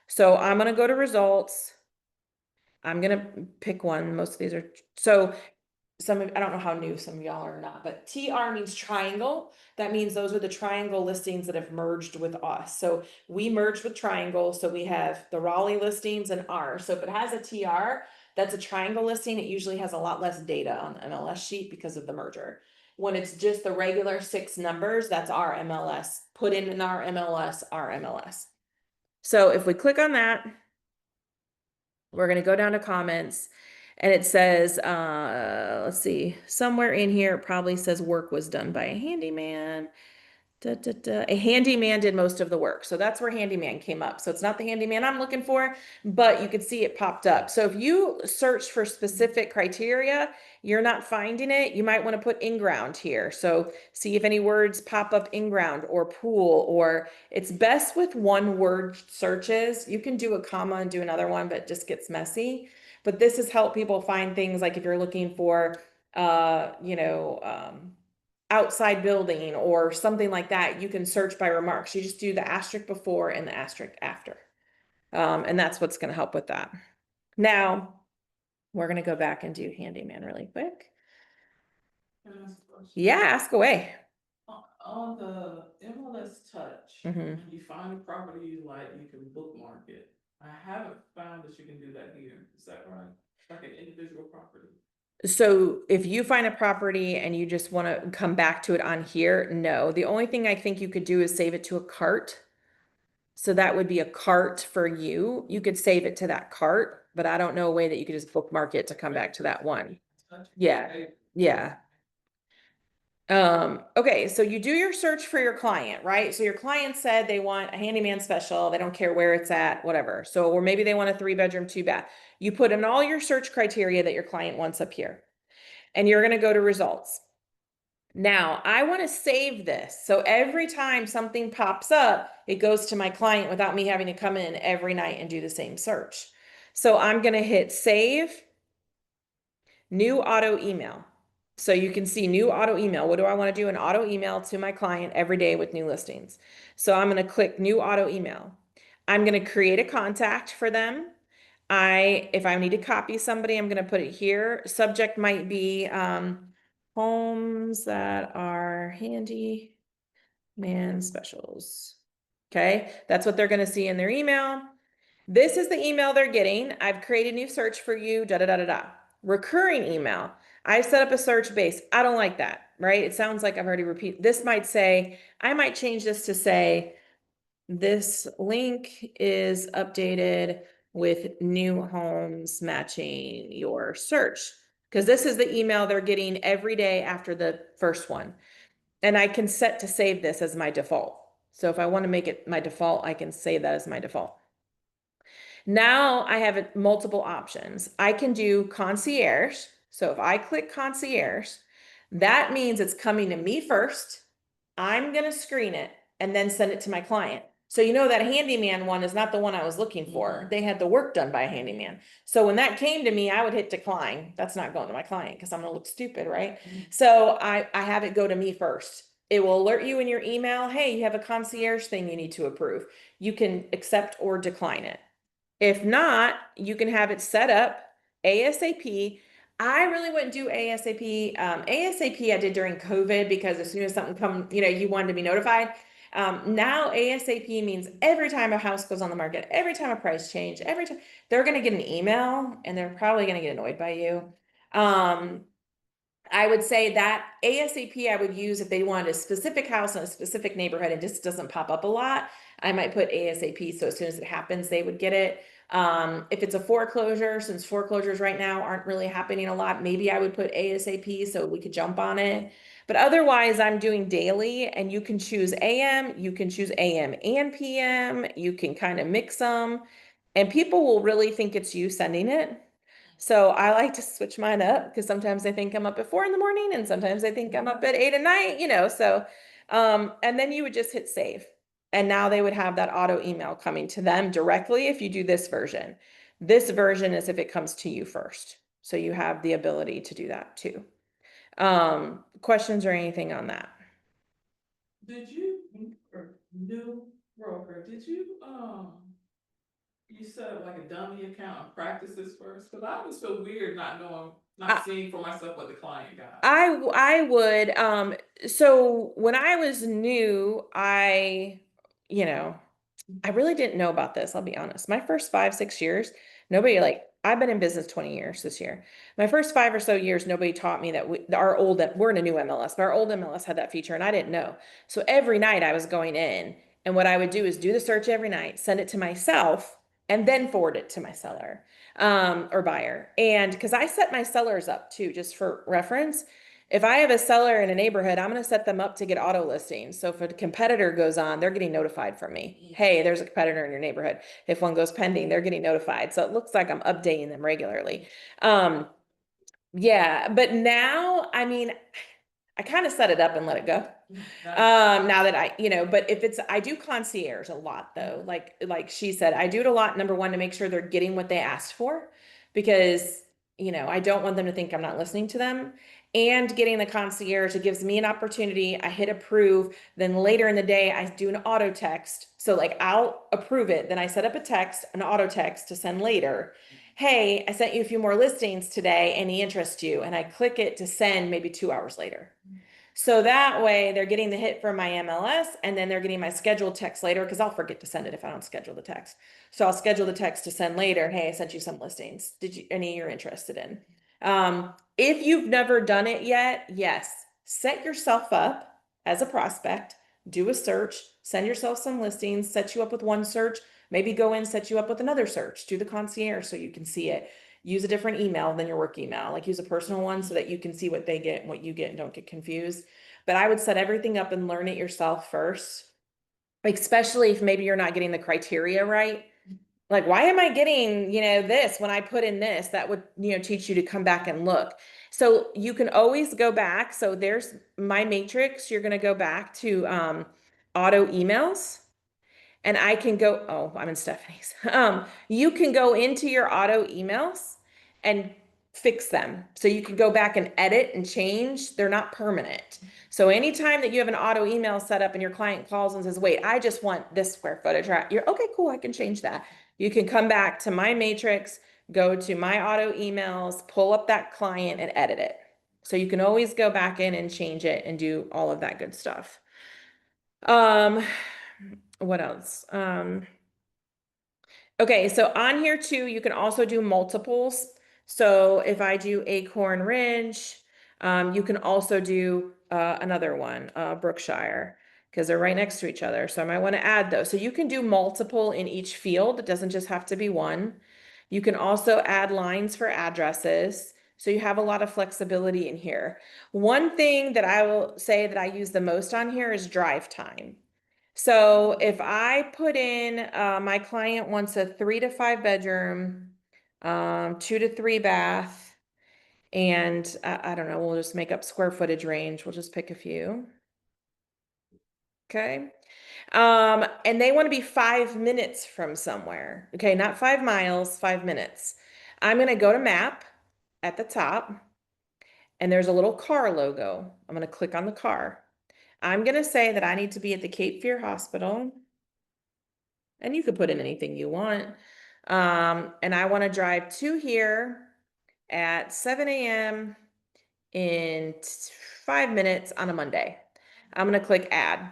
So I'm going to go to results. I'm going to pick one. Most of these are, so I don't know how new some of y'all are or not, but TR means triangle. That means those are the triangle listings that have merged with us. So we merged with triangle. So we have the Raleigh listings and R. So if it has a TR, that's a triangle listing. It usually has a lot less data on the MLS sheet because of the merger. When it's just the regular 6 numbers, that's our MLS. Put in our MLS, our MLS. So if we click on that, we're going to go down to comments. And it says, let's see, somewhere in here, it probably says work was done by a handyman. A handyman did most of the work. So that's where handyman came up. So it's not the handyman I'm looking for, but you could see it popped up. So if you search for specific criteria, you're not finding it, you might want to put in-ground here. So see if any words pop up in-ground or pool, or it's best with one word searches. You can do a comma and do another one, but it just gets messy. But this has helped people find things like if you're looking for, outside building or something like that, you can search by remarks. You just do the asterisk before and the asterisk after. And that's what's going to help with that. Now, we're going to go back and do handyman really quick. Can I ask a question? Yeah, ask away. On the MLS Touch, Mhm. when you find a property you like, you can bookmark it. I haven't found that you can do that here. Is that right? Like an individual property? So if you find a property and you just want to come back to it on here, no. The only thing I think you could do is save it to a cart. So that would be a cart for you. You could save it to that cart, but I don't know a way that you could just bookmark it to come back to that one. Touch? Yeah. Okay. Yeah. Okay, so you do your search for your client, right? So your client said they want a handyman special, they don't care where it's at, whatever. So, or maybe they want a 3-bedroom, 2-bath. You put in all your search criteria that your client wants up here, and you're gonna go to results. Now, I want to save this. So every time something pops up, it goes to my client without me having to come in every night and do the same search. So I'm going to hit save. new auto email. So you can see new auto email. What do I want to do? An auto email to my client every day with new listings. So I'm going to click new auto email. I'm going to create a contact for them. If I need to copy somebody, I'm going to put it here. Subject might be homes that are handy man specials. Okay, that's what they're going to see in their email. This is the email they're getting. I've created a new search for you, da da da da da. Recurring email. I've set up a search base. I don't like that, right? It sounds like I've already repeated. This might say, I might change this to say, this link is updated with new homes matching your search. Because this is the email they're getting every day after the first one. And I can set to save this as my default. So if I want to make it my default, I can save that as my default. Now I have multiple options. I can do concierge. So if I click concierge, that means it's coming to me first. I'm going to screen it and then send it to my client. So you know that handyman one is not the one I was looking for. They had the work done by a handyman. So when that came to me, I would hit decline. That's not going to my client because I'm going to look stupid, right? So I have it go to me first. It will alert you in your email, hey, you have a concierge thing you need to approve. You can accept or decline it. If not, you can have it set up ASAP. I really wouldn't do ASAP. ASAP I did during COVID because as soon as something come, you wanted to be notified. Now ASAP means every time a house goes on the market, every time a price change, every time they're going to get an email and they're probably going to get annoyed by you. I would say that ASAP I would use if they wanted a specific house in a specific neighborhood and just doesn't pop up a lot. I might put ASAP so as soon as it happens, they would get it. If it's a foreclosure, since foreclosures right now aren't really happening a lot, maybe I would put ASAP so we could jump on it. But otherwise, I'm doing daily and you can choose AM, you can choose AM and PM, you can kind of mix them, and people will really think it's you sending it. So I like to switch mine up because sometimes they think I'm up at 4 in the morning and sometimes they think I'm up at 8 at night, so, and then you would just hit save. And now they would have that auto email coming to them directly if you do this version. This version is if it comes to you first. So you have the ability to do that too. Questions or anything on that? Did you, or new broker, you set up like a dummy account and practice this first? Cause I always feel weird not knowing, not seeing for myself what the client got. I would, so when I was new, I really didn't know about this. I'll be honest. My first 5, 6 years, I've been in business 20 years this year. My first 5 or so years, nobody taught me that we're in a new MLS, but our old MLS had that feature and I didn't know. So every night I was going in and what I would do is do the search every night, send it to myself and then forward it to my seller, or buyer. And because I set my sellers up too, just for reference. If I have a seller in a neighborhood, I'm going to set them up to get auto listings. So if a competitor goes on, they're getting notified from me. Hey, there's a competitor in your neighborhood. If one goes pending, they're getting notified. So it looks like I'm updating them regularly. Yeah, but now, I kind of set it up and let it go. Now that but if I do concierge a lot though, like she said, I do it a lot. Number one, to make sure they're getting what they asked for, because, I don't want them to think I'm not listening to them. And getting the concierge, it gives me an opportunity. I hit approve. Then later in the day, I do an auto text. So like I'll approve it. Then I set up an auto text to send later. Hey, I sent you a few more listings today. Any interest you? And I click it to send maybe 2 hours later. So that way they're getting the hit from my MLS and then they're getting my scheduled text later because I'll forget to send it if I don't schedule the text. So I'll schedule the text to send later. Hey, I sent you some listings. Any you're interested in? If you've never done it yet, yes, set yourself up as a prospect, do a search, send yourself some listings, set you up with one search, maybe go in, set you up with another search, do the concierge so you can see it. Use a different email than your work email, like use a personal one so that you can see what they get and what you get and don't get confused. But I would set everything up and learn it yourself first, especially if maybe you're not getting the criteria right. Like, why am I getting, this when I put in this? That would, teach you to come back and look. So you can always go back. So there's my matrix. You're going to go back to auto emails. And I can go, oh, I'm in Stephanie's. You can go into your auto emails and fix them. So you can go back and edit and change. They're not permanent. So anytime that you have an auto email set up and your client calls and says, wait, I just want this square footage, right? You're okay, cool, I can change that. You can come back to my matrix, go to my auto emails, pull up that client and edit it. So you can always go back in and change it and do all of that good stuff. What else? Okay, so on here too, you can also do multiples. So if I do Acorn Ridge, you can also do another one, Brookshire, because they're right next to each other. So I might want to add those. So you can do multiple in each field. It doesn't just have to be one. You can also add lines for addresses. So you have a lot of flexibility in here. One thing that I will say that I use the most on here is drive time. So if I put in, my client wants a 3 to 5 bedroom, 2 to 3 bath, and I don't know, we'll just make up square footage range. We'll just pick a few. Okay. And they want to be 5 minutes from somewhere. Okay, not 5 miles, 5 minutes. I'm going to go to map at the top, and there's a little car logo. I'm going to click on the car. I'm going to say that I need to be at the Cape Fear Hospital. And you could put in anything you want. And I want to drive to here at 7 a.m. in 5 minutes on a Monday. I'm going to click add.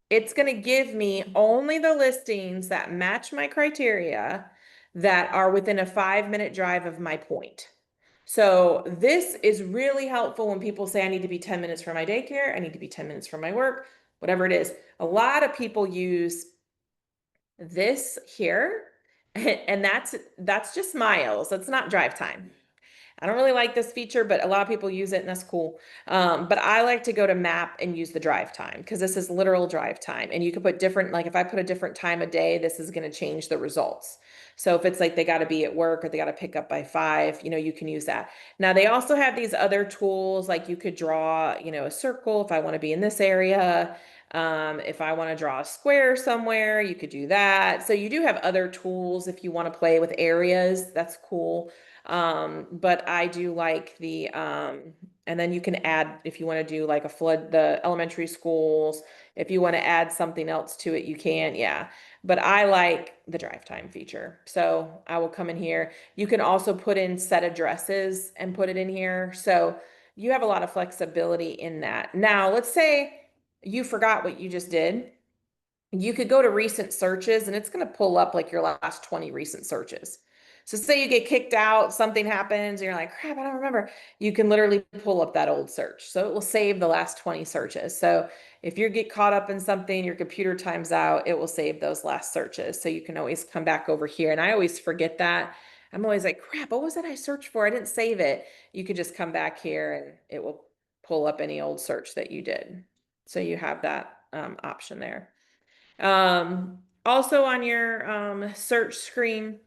It's going to give me only the listings that match my criteria that are within a 5-minute drive of my point. So this is really helpful when people say I need to be 10 minutes from my daycare, I need to be 10 minutes from my work, whatever it is. A lot of people use this here, and that's just miles. That's not drive time. I don't really like this feature, but a lot of people use it and that's cool. But I like to go to map and use the drive time because this is literal drive time. And you can put different, like if I put a different time of day, this is going to change the results. So if it's like they got to be at work or they got to pick up by 5, you can use that. Now they also have these other tools, like you could draw, a circle if I want to be in this area. If I want to draw a square somewhere, you could do that. So you do have other tools if you want to play with areas. That's cool. But I do like the, and then you can add, if you want to do like the elementary schools, if you want to add something else to it, you can, yeah. But I like the drive time feature. So I will come in here. You can also put in set addresses and put it in here. So you have a lot of flexibility in that. Now, let's say you forgot what you just did. You could go to recent searches and it's going to pull up like your last 20 recent searches. So say you get kicked out, something happens, and you're like, crap, I don't remember. You can literally pull up that old search. So it will save the last 20 searches. So if you get caught up in something, your computer times out, it will save those last searches. So you can always come back over here. And I always forget that. I'm always like, crap, what was that I searched for? I didn't save it. You could just come back here and it will pull up any old search that you did. So you have that option there. Also on your search screen,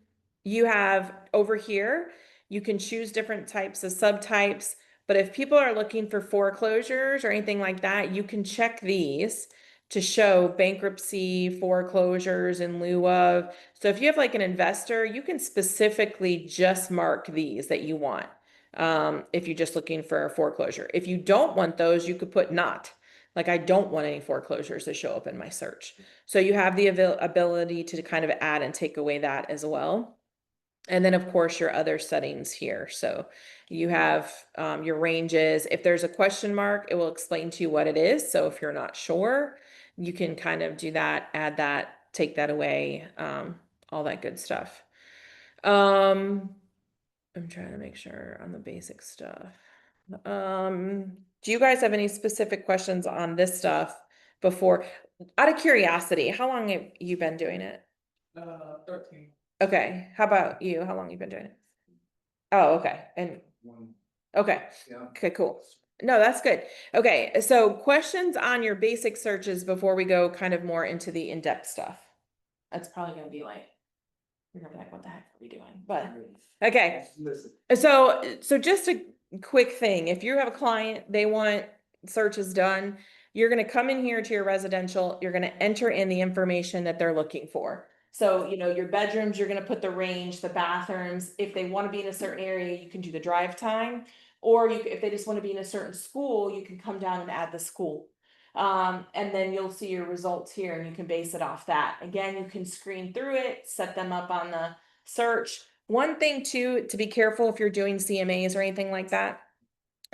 you have over here, you can choose different types of subtypes, but if people are looking for foreclosures or anything like that, you can check these to show bankruptcy, foreclosures in lieu of. So if you have like an investor, you can specifically just mark these that you want. If you're just looking for a foreclosure. If you don't want those, you could put not. Like I don't want any foreclosures to show up in my search. So you have the ability to kind of add and take away that as well. And then of course your other settings here. So you have your ranges. If there's a question mark, it will explain to you what it is. So if you're not sure, you can kind of do that, add that, take that away, all that good stuff. I'm trying to make sure on the basic stuff. Do you guys have any specific questions on this stuff before? Out of curiosity, how long have you been doing it? 13. Okay, how about you? How long you been doing it? Oh, okay, and okay, Yeah. okay, cool. No, that's good. Okay, so questions on your basic searches before we go kind of more into the in-depth stuff. That's probably gonna be like, you're gonna be like, what the heck are we doing? But okay. Listen. So just a quick thing, if you have a client, they want searches done, you're going to come in here to your residential, you're going to enter in the information that they're looking for. So, you know, your bedrooms, you're gonna put the range, the bathrooms, if they wanna be in a certain area, you can do the drive time. Or if they just wanna be in a certain school, you can come down and add the school. And then you'll see your results here and you can base it off that. Again, you can screen through it, set them up on the search. One thing too, to be careful if you're doing CMAs or anything like that,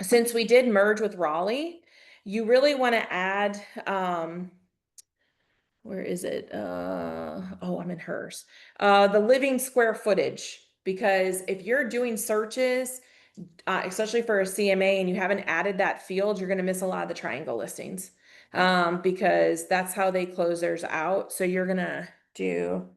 since we did merge with Raleigh, you really want to add, where is it? Oh, I'm in hers. The living square footage, because if you're doing searches, especially for a CMA and you haven't added that field, you're going to miss a lot of the triangle listings. Because that's how they close theirs out. So you're going to do,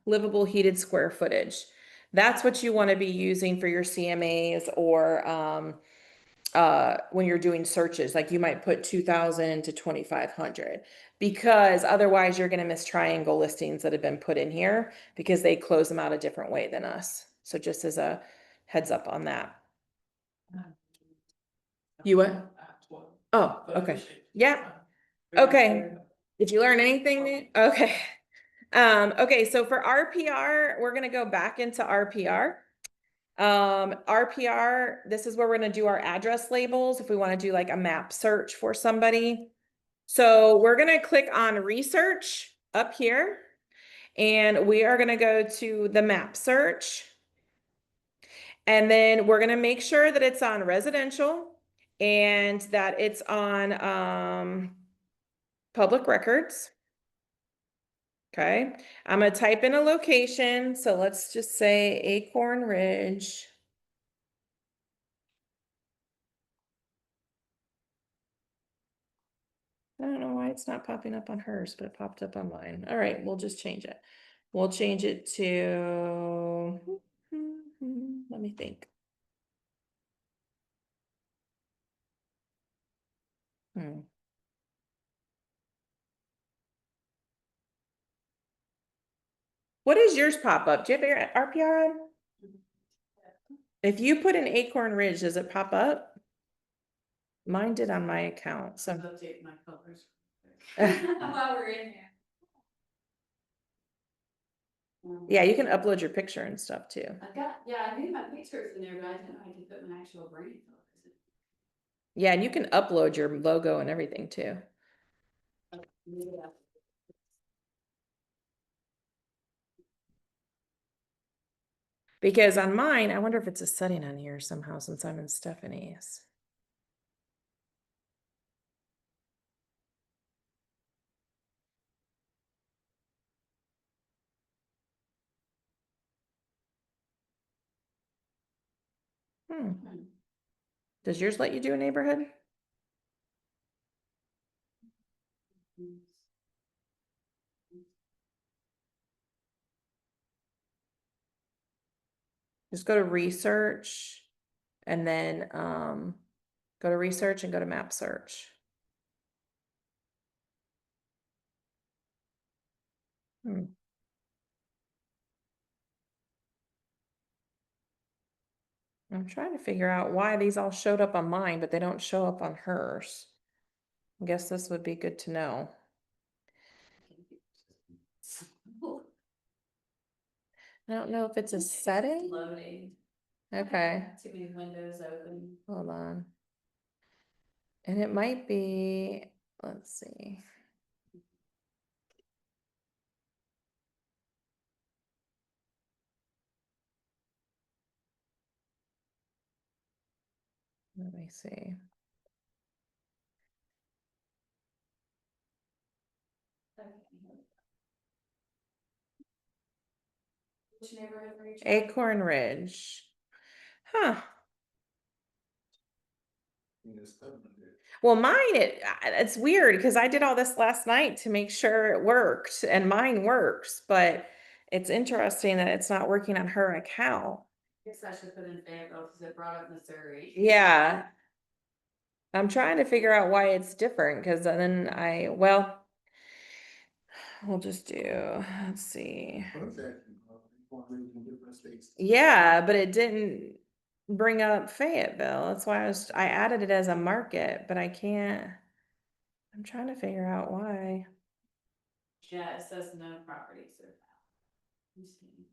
livable heated square footage. That's what you want to be using for your CMAs or, when you're doing searches, like you might put 2,000 to 2,500, because otherwise you're going to miss triangle listings that have been put in here because they close them out a different way than us. So just as a heads up on that. You what? Oh, okay. Yeah. Okay. Did you learn anything new? Okay. Okay, so for RPR, we're gonna go back into RPR. RPR, this is where we're gonna do our address labels if we want to do like a map search for somebody. So we're gonna click on research up here, and we are gonna go to the map search. And then we're gonna make sure that it's on residential and that it's on public records. Okay, I'm gonna type in a location. So let's just say Acorn Ridge. I don't know why it's not popping up on hers, but it popped up on mine. All right, we'll just change it. We'll change it to, let me think. Hmm. What does yours pop up? Do you have your RPR on? If you put in Acorn Ridge, does it pop up? Mine did on my account, so. Update my colors. While we're in there. Yeah, you can upload your picture and stuff too. I've got, yeah, I knew my pictures in there, but I didn't know I could put my actual brand. Yeah, and you can upload your logo and everything too. Yeah. Because on mine, I wonder if it's a setting on here somehow since I'm in Stephanie's. Does yours let you do a neighborhood? Just go to research and then go to research and go to map search. I'm trying to figure out why these all showed up on mine, but they don't show up on hers. I guess this would be good to know. I don't know if it's a setting. Loading. Okay, Too many windows open. hold on. And it might be, let's see. Let me see. Which neighborhood were you trying? Acorn Ridge. Huh. Well, mine, it's weird because I did all this last night to make sure it worked and mine works, but it's interesting that it's not working on her account. Guess I should put in Fayetteville because it brought up Missouri. Yeah. I'm trying to figure out why it's different because then well, we'll just do, let's see. Yeah, but it didn't bring up Fayetteville. That's why I added it as a market, but I can't. I'm trying to figure out why. Yeah, it says no properties are found. Let me see.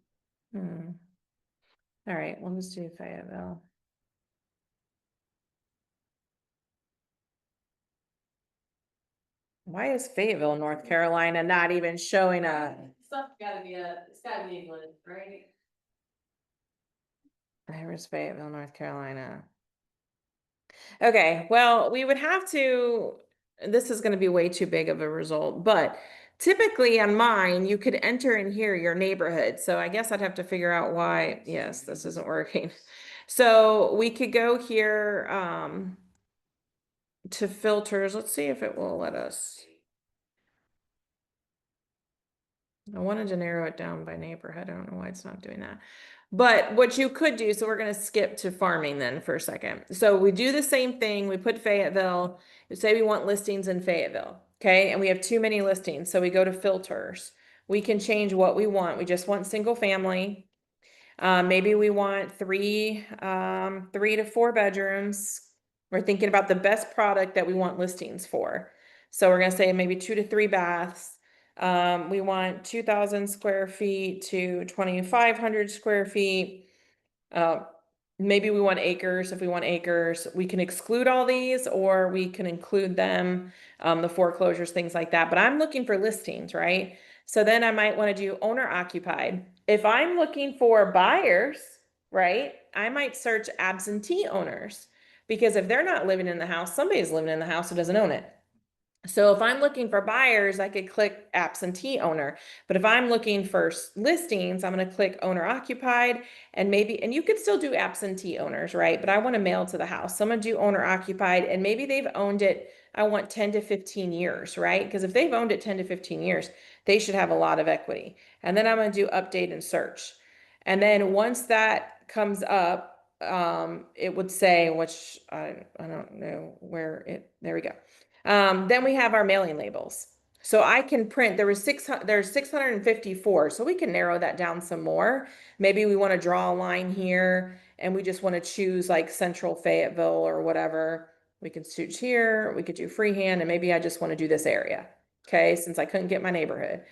All right, we'll just do Fayetteville. Why is Fayetteville, North Carolina not even showing up? Stuff it's gotta be England, right? Where's Fayetteville, North Carolina? Okay, well, we would have to, this is gonna be way too big of a result, but typically on mine, you could enter in here your neighborhood. So I guess I'd have to figure out why, yes, this isn't working. So we could go here, to filters. Let's see if it will let us. I wanted to narrow it down by neighborhood. I don't know why it's not doing that. But what you could do, so we're going to skip to farming then for a second. So we do the same thing. We put Fayetteville, say we want listings in Fayetteville. Okay. And we have too many listings. So we go to filters. We can change what we want. We just want single family. Maybe we want three to 4 bedrooms. We're thinking about the best product that we want listings for. So we're going to say maybe 2 to 3 baths. We want 2,000 square feet to 2,500 square feet. Maybe we want acres. If we want acres, we can exclude all these or we can include them, the foreclosures, things like that. But I'm looking for listings, right? So then I might want to do owner occupied. If I'm looking for buyers, right, I might search absentee owners because if they're not living in the house, somebody's living in the house who doesn't own it. So if I'm looking for buyers, I could click absentee owner. But if I'm looking for listings, I'm going to click owner occupied and maybe, and you could still do absentee owners, right? But I want to mail to the house. So I'm going to do owner occupied and maybe they've owned it, I want 10 to 15 years, right? Because if they've owned it 10 to 15 years, they should have a lot of equity. And then I'm going to do update and search. And then once that comes up, it would say, which I don't know where it, there we go. Then we have our mailing labels. So I can print, there's 654, so we can narrow that down some more. Maybe we want to draw a line here and we just want to choose like Central Fayetteville or whatever. We can choose here, we could do freehand, and maybe I just want to do this area. Okay, since I couldn't get my neighborhood.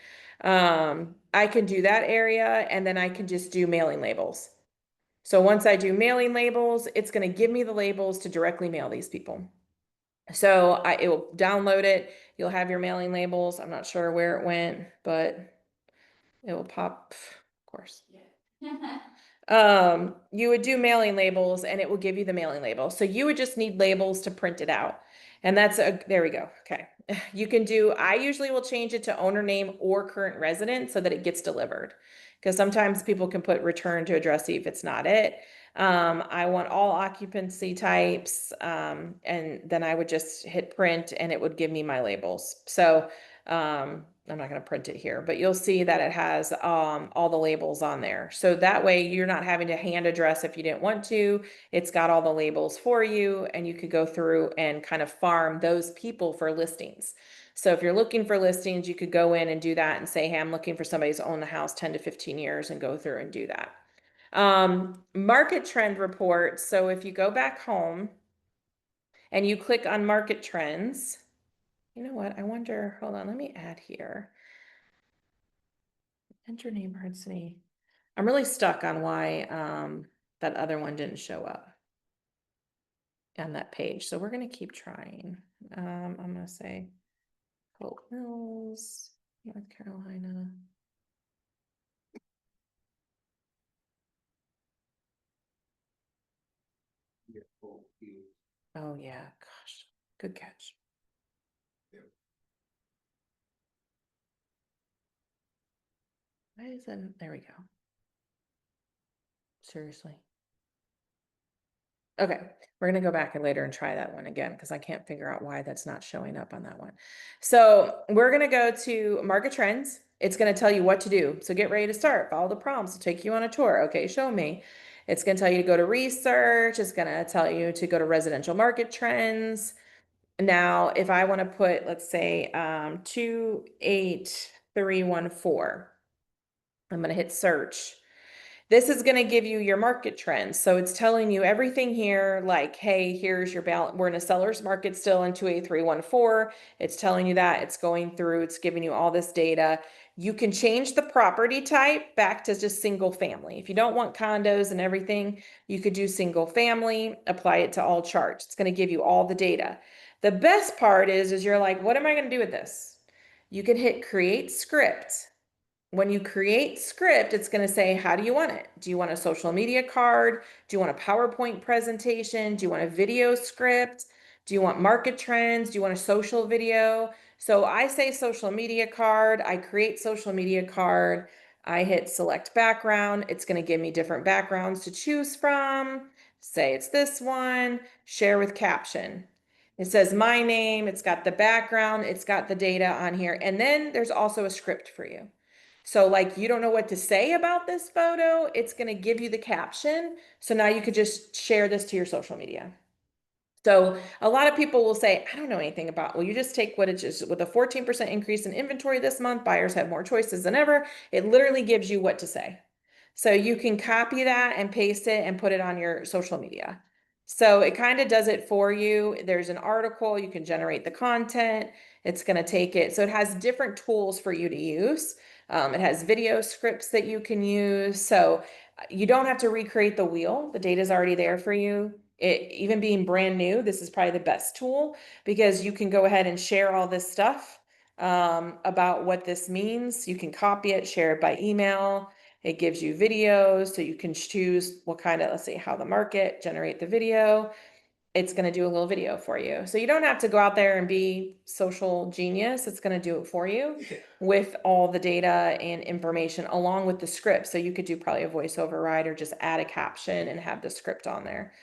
I can do that area and then I can just do mailing labels. So once I do mailing labels, it's going to give me the labels to directly mail these people. So it will download it. You'll have your mailing labels. I'm not sure where it went, but it will pop, of course. Yeah. You would do mailing labels and it will give you the mailing label. So you would just need labels to print it out. And there we go. Okay. You can do, I usually will change it to owner name or current resident so that it gets delivered. Because sometimes people can put return to addressee if it's not it. I want all occupancy types, and then I would just hit print and it would give me my labels. So I'm not going to print it here, but you'll see that it has all the labels on there. So that way you're not having to hand address if you didn't want to. It's got all the labels for you and you could go through and kind of farm those people for listings. So if you're looking for listings, you could go in and do that and say, hey, I'm looking for somebody who's owned the house 10 to 15 years and go through and do that. Market trend reports. So if you go back home and you click on market trends, you know what? I wonder, hold on, let me add here. Enter neighborhood city. I'm really stuck on why that other one didn't show up on that page. So we're going to keep trying. I'm going to say Hope Mills, North Carolina. Oh yeah, gosh, good catch. Why is it? There we go. Seriously. Okay, we're going to go back and later and try that one again because I can't figure out why that's not showing up on that one. So we're going to go to market trends. It's going to tell you what to do. So get ready to start. Follow the prompts. It'll take you on a tour. Okay, show me. It's going to tell you to go to research. It's going to tell you to go to residential market trends. Now, if I want to put, let's say, 28314, I'm going to hit search. This is going to give you your market trends. So it's telling you everything here, like, hey, here's your balance. We're in a seller's market still in 28314. It's telling you that. It's going through, it's giving you all this data. You can change the property type back to just single family. If you don't want condos and everything, you could do single family, apply it to all charts. It's going to give you all the data. The best part is you're like, what am I going to do with this? You can hit create script. When you create script, it's going to say, how do you want it? Do you want a social media card? Do you want a PowerPoint presentation? Do you want a video script? Do you want market trends? Do you want a social video? So I say social media card. I create social media card. I hit select background. It's going to give me different backgrounds to choose from. Say it's this one, share with caption. It says my name. It's got the background. It's got the data on here. And then there's also a script for you. So like you don't know what to say about this photo, it's going to give you the caption. So now you could just share this to your social media. So a lot of people will say, I don't know anything about, well, you just take what it is with a 14% increase in inventory this month, buyers have more choices than ever. It literally gives you what to say. So you can copy that and paste it and put it on your social media. So it kind of does it for you. There's an article, you can generate the content. It's going to take it. So it has different tools for you to use. It has video scripts that you can use. So you don't have to recreate the wheel. The data is already there for you. Even being brand new, this is probably the best tool because you can go ahead and share all this stuff about what this means. You can copy it, share it by email. It gives you videos, so you can choose what kind of, let's say, how the market, generate the video. It's going to do a little video for you. So you don't have to go out there and be social genius. It's going to do it for you with all the data and information along with the script. So you could do probably a voice override or just add a caption and have the script on there.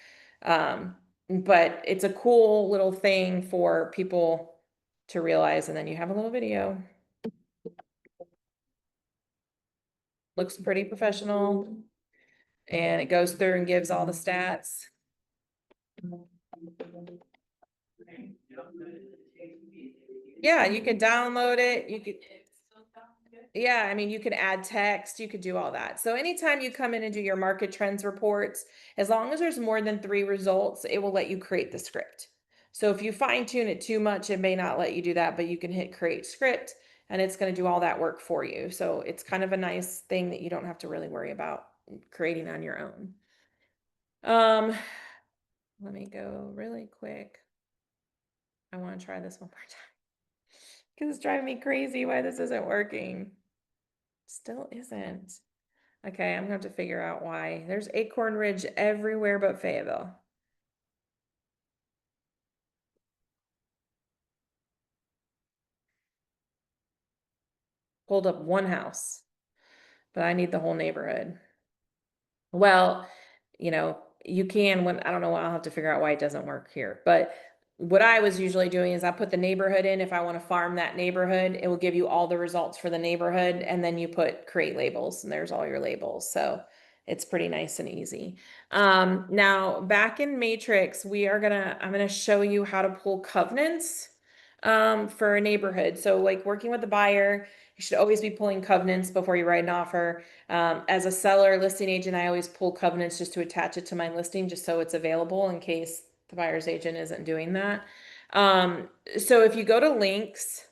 But it's a cool little thing for people to realize. And then you have a little video. Looks pretty professional. And it goes through and gives all the stats. Yeah, you can download it. You could, yeah, I mean, you could add text, you could do all that. So anytime you come in and do your market trends reports, as long as there's more than 3 results, it will let you create the script. So if you fine tune it too much, it may not let you do that, but you can hit create script and it's going to do all that work for you. So it's kind of a nice thing that you don't have to really worry about creating on your own. Let me go really quick. I want to try this one more time because it's driving me crazy why this isn't working. Still isn't. Okay, I'm gonna have to figure out why. There's Acorn Ridge everywhere but Fayetteville. Pulled up one house, but I need the whole neighborhood. Well, you can when, I don't know, I'll have to figure out why it doesn't work here. But what I was usually doing is I put the neighborhood in. If I want to farm that neighborhood, it will give you all the results for the neighborhood. And then you put create labels and there's all your labels. So it's pretty nice and easy. Now back in Matrix, I'm gonna show you how to pull covenants for a neighborhood. So like working with the buyer, you should always be pulling covenants before you write an offer. As a seller listing agent, I always pull covenants just to attach it to my listing, just so it's available in case the buyer's agent isn't doing that. So if you go to links,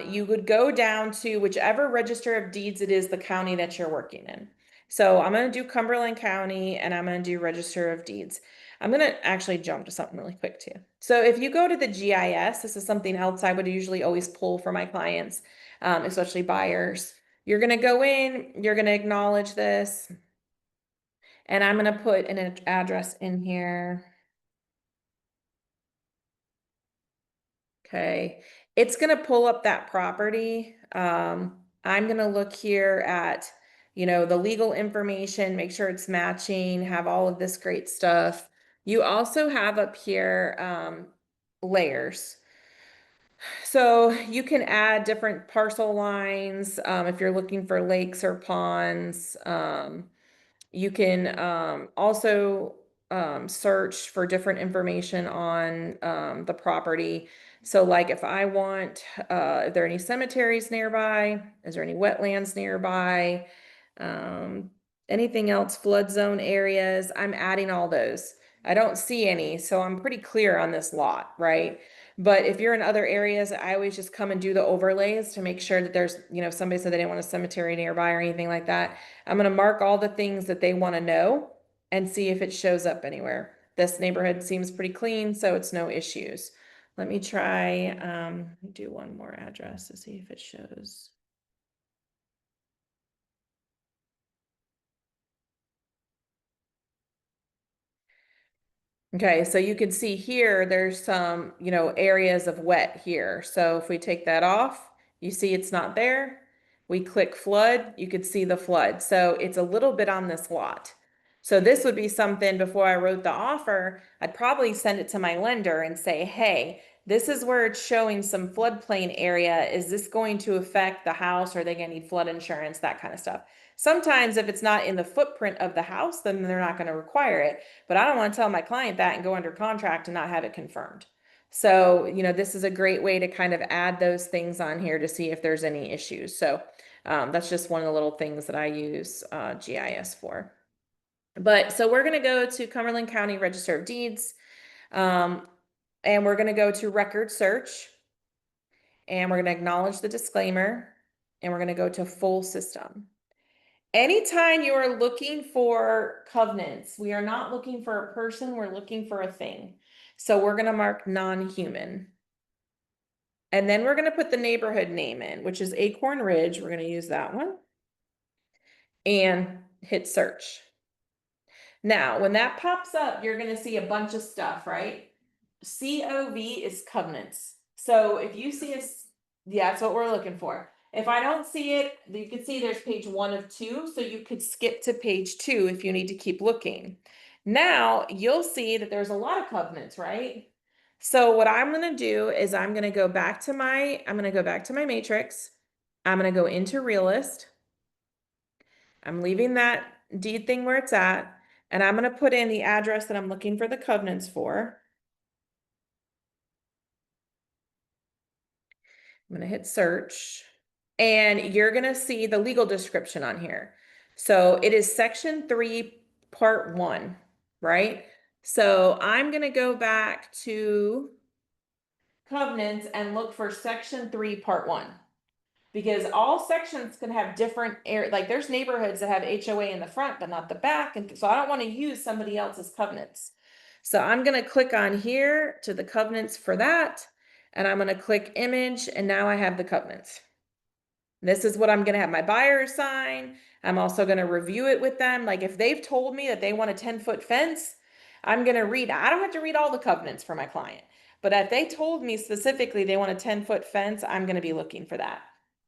you would go down to whichever register of deeds it is, the county that you're working in. So I'm going to do Cumberland County and I'm going to do register of deeds. I'm going to actually jump to something really quick too. So if you go to the GIS, this is something else I would usually always pull for my clients, especially buyers. You're going to go in, you're going to acknowledge this, and I'm going to put an address in here. Okay, it's going to pull up that property. I'm going to look here at, the legal information, make sure it's matching, have all of this great stuff. You also have up here layers. So you can add different parcel lines if you're looking for lakes or ponds. You can also search for different information on the property. So like if I want, are there any cemeteries nearby? Is there any wetlands nearby? Anything else, flood zone areas, I'm adding all those. I don't see any, so I'm pretty clear on this lot, right? But if you're in other areas, I always just come and do the overlays to make sure that there's, somebody said they didn't want a cemetery nearby or anything like that. I'm gonna mark all the things that they wanna know and see if it shows up anywhere. This neighborhood seems pretty clean, so it's no issues. Let me try, let me do one more address to see if it shows. Okay, so you can see here, there's some, areas of wet here. So if we take that off, you see it's not there. We click flood, you could see the flood. So it's a little bit on this lot. So this would be something before I wrote the offer, I'd probably send it to my lender and say, hey, this is where it's showing some floodplain area. Is this going to affect the house? Are they gonna need flood insurance? That kind of stuff. Sometimes if it's not in the footprint of the house, then they're not gonna require it. But I don't want to tell my client that and go under contract and not have it confirmed. So, this is a great way to kind of add those things on here to see if there's any issues. So that's just one of the little things that I use GIS for. But so we're going to go to Cumberland County Register of Deeds, and we're going to go to record search, and we're going to acknowledge the disclaimer, and we're going to go to full system. Anytime you are looking for covenants, we are not looking for a person, we're looking for a thing. So we're gonna mark non-human. And then we're gonna put the neighborhood name in, which is Acorn Ridge. We're gonna use that one. And hit search. Now, when that pops up, you're gonna see a bunch of stuff, right? COV is covenants. So if you see yeah, that's what we're looking for. If I don't see it, you can see there's page 1 of 2, so you could skip to page 2 if you need to keep looking. Now you'll see that there's a lot of covenants, right? So what I'm gonna do is I'm gonna go back to my matrix. I'm gonna go into realist. I'm leaving that deed thing where it's at, and I'm gonna put in the address that I'm looking for the covenants for. I'm gonna hit search, and you're gonna see the legal description on here. So it is section 3, part 1, right? So I'm gonna go back to covenants and look for section 3, part 1. Because all sections can have different like there's neighborhoods that have HOA in the front, but not the back. And so I don't want to use somebody else's covenants. So I'm going to click on here to the covenants for that. And I'm going to click image. And now I have the covenants. This is what I'm going to have my buyer sign. I'm also going to review it with them. Like if they've told me that they want a 10-foot fence, I'm going to read. I don't have to read all the covenants for my client. But if they told me specifically they want a 10-foot fence, I'm going to be looking for that.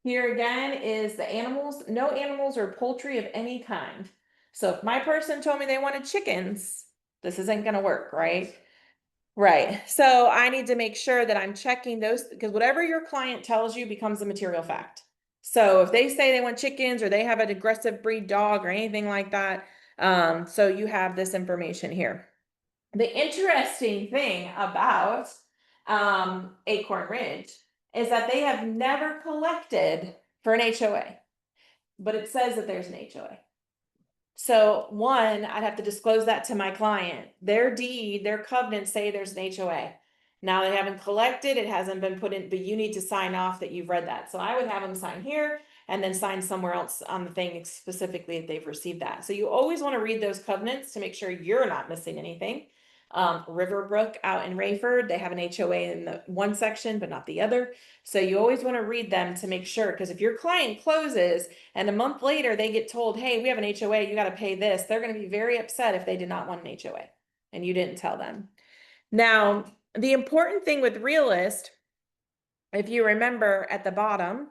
Here again is the animals, no animals or poultry of any kind. So if my person told me they wanted chickens, this isn't gonna work, right? Right, so I need to make sure that I'm checking those, because whatever your client tells you becomes a material fact. So if they say they want chickens or they have an aggressive breed dog or anything like that, so you have this information here. The interesting thing about Acorn Ridge is that they have never collected for an HOA, but it says that there's an HOA. So one, I'd have to disclose that to my client. Their deed, their covenants say there's an HOA. Now they haven't collected, it hasn't been put in, but you need to sign off that you've read that. So I would have them sign here and then sign somewhere else on the thing specifically if they've received that. So you always want to read those covenants to make sure you're not missing anything. Riverbrook out in Rayford, they have an HOA in the one section, but not the other. So you always want to read them to make sure, because if your client closes and a month later they get told, hey, we have an HOA, you got to pay this, they're going to be very upset if they did not want an HOA and you didn't tell them. Now, the important thing with realist, if you remember at the bottom,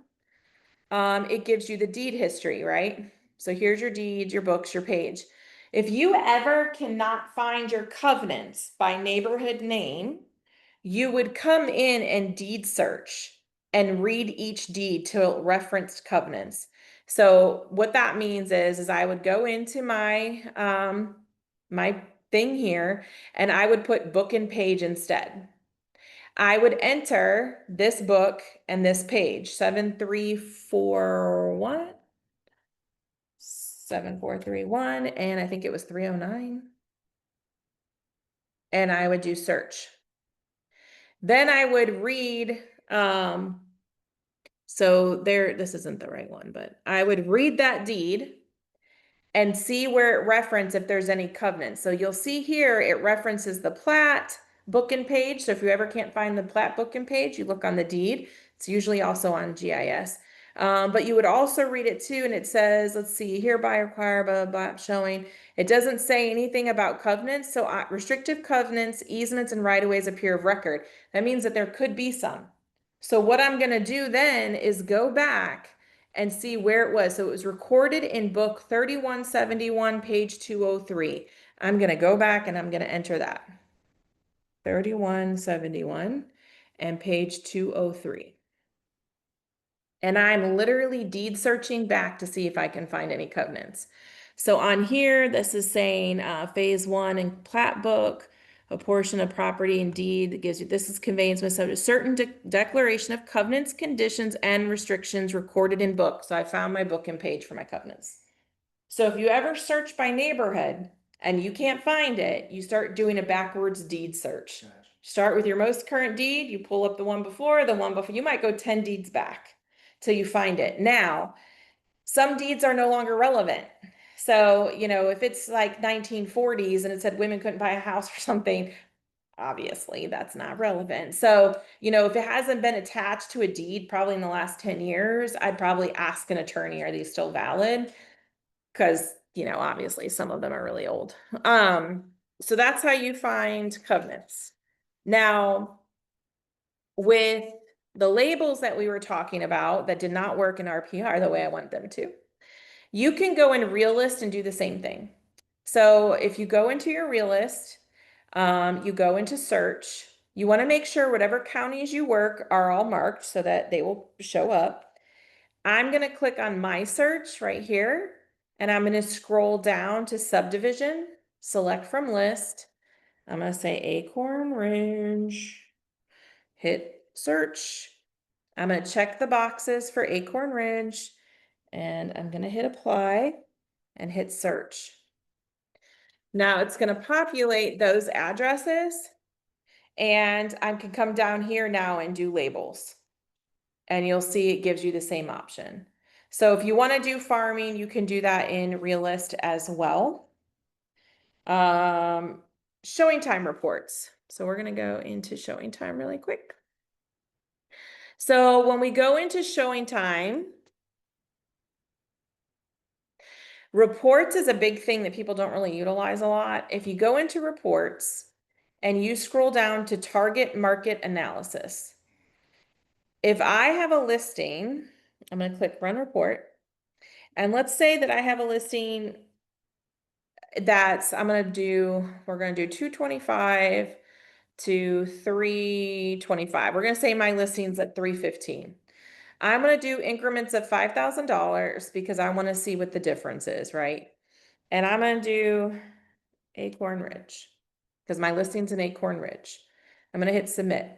it gives you the deed history, right? So here's your deeds, your books, your page. If you ever cannot find your covenants by neighborhood name, you would come in and deed search and read each deed to referenced covenants. So what that means is I would go into my my thing here and I would put book and page instead. I would enter this book and this page, 7341. 7431, and I think it was 309. And I would do search. Then I would read, so there, this isn't the right one, but I would read that deed and see where it references if there's any covenants. So you'll see here, it references the plat, book and page. So if you ever can't find the plat, book and page, you look on the deed. It's usually also on GIS. But you would also read it too, and it says, let's see, hereby require blah, blah, blah, showing. It doesn't say anything about covenants. So restrictive covenants, easements, and right-of-ways appear of record. That means that there could be some. So what I'm gonna do then is go back and see where it was. So it was recorded in book 3171, page 203. I'm gonna go back and I'm gonna enter that. 3171 and page 203. And I'm literally deed searching back to see if I can find any covenants. So on here, this is saying phase 1 and plat book, a portion of property and deed that gives you, this is conveyance with subject certain declaration of covenants, conditions, and restrictions recorded in book. So I found my book and page for my covenants. So if you ever search by neighborhood and you can't find it, you start doing a backwards deed search. Gotcha. Start with your most current deed, you pull up the one before, you might go 10 deeds back till you find it. Now, some deeds are no longer relevant. So, you know, if it's like 1940s and it said women couldn't buy a house or something, obviously that's not relevant. So, you know, if it hasn't been attached to a deed probably in the last 10 years, I'd probably ask an attorney, are these still valid? Because, you know, obviously some of them are really old. So that's how you find covenants. Now, with the labels that we were talking about that did not work in RPR the way I want them to, you can go in Realist and do the same thing. So if you go into your Realist, you go into search, you want to make sure whatever counties you work are all marked so that they will show up. I'm going to click on my search right here, and I'm going to scroll down to subdivision, select from list. I'm going to say Acorn Ridge, hit search. I'm going to check the boxes for Acorn Ridge, and I'm going to hit apply and hit search. Now it's going to populate those addresses, and I can come down here now and do labels. And you'll see it gives you the same option. So if you want to do farming, you can do that in Realist as well. Showing time reports. So we're going to go into showing time really quick. So when we go into showing time, reports is a big thing that people don't really utilize a lot. If you go into reports and you scroll down to target market analysis, if I have a listing, I'm going to click run report. And let's say that I have a listing that's, we're going to do 225 to 325. We're going to say my listing's at 315. I'm going to do increments of $5,000 because I want to see what the difference is, right? And I'm going to do Acorn Ridge because my listing's in Acorn Ridge. I'm going to hit submit.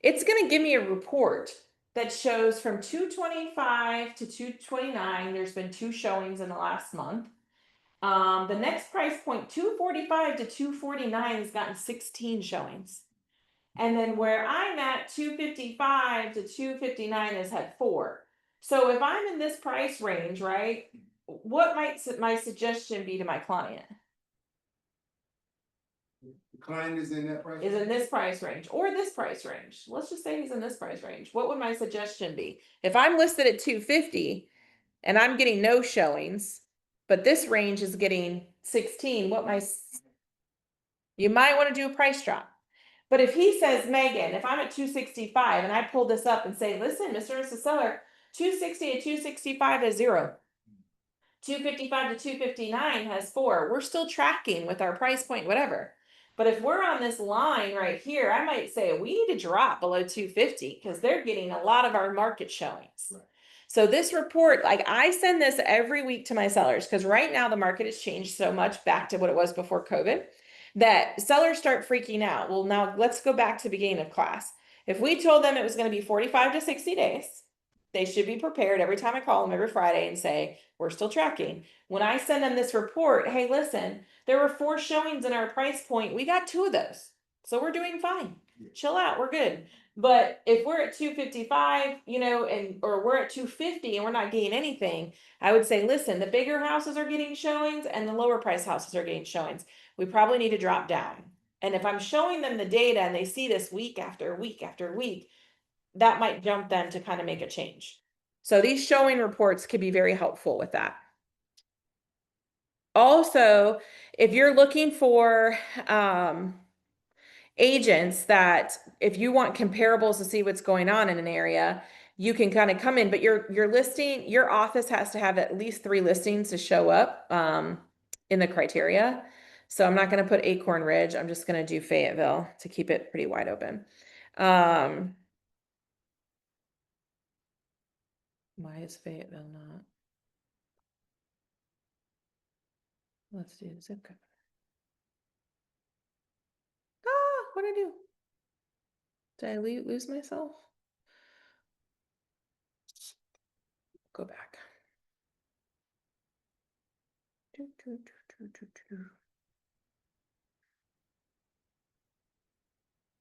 It's going to give me a report that shows from 225 to 229. There's been 2 showings in the last month. The next price point, 245 to 249, has gotten 16 showings. And then where I'm at, 255 to 259 has had 4. So if I'm in this price range, right, what might my suggestion be to my client? The client is in that price? Is in this price range or this price range. Let's just say he's in this price range. What would my suggestion be? If I'm listed at 250 and I'm getting no showings, but this range is getting 16, you might want to do a price drop. But if he says, Megan, if I'm at 265 and I pull this up and say, listen, Mr. and Mrs. Seller, 260 to 265 has 0. 255 to 259 has 4. We're still tracking with our price point, whatever. But if we're on this line right here, I might say we need to drop below 250 because they're getting a lot of our market showings. Right. So this report, like I send this every week to my sellers because right now the market has changed so much back to what it was before COVID that sellers start freaking out. Well, now let's go back to the beginning of class. If we told them it was going to be 45 to 60 days, They should be prepared every time I call them every Friday and say, we're still tracking. When I send them this report, hey, listen, there were 4 showings in our price point. We got 2 of those. So we're doing fine. Chill out. We're good. But if we're at 255, you know, or we're at 250 and we're not getting anything, I would say, listen, the bigger houses are getting showings and the lower price houses are getting showings. We probably need to drop down. And if I'm showing them the data and they see this week after week after week, that might jump them to kind of make a change. So these showing reports could be very helpful with that. Also, if you're looking for agents that if you want comparables to see what's going on in an area, you can kind of come in, but your listing, your office has to have at least 3 listings to show up in the criteria. So I'm not going to put Acorn Ridge. I'm just going to do Fayetteville to keep it pretty wide open. Why is Fayetteville not? Let's do the zip code. Ah, what did I do? Did I lose myself? Go back.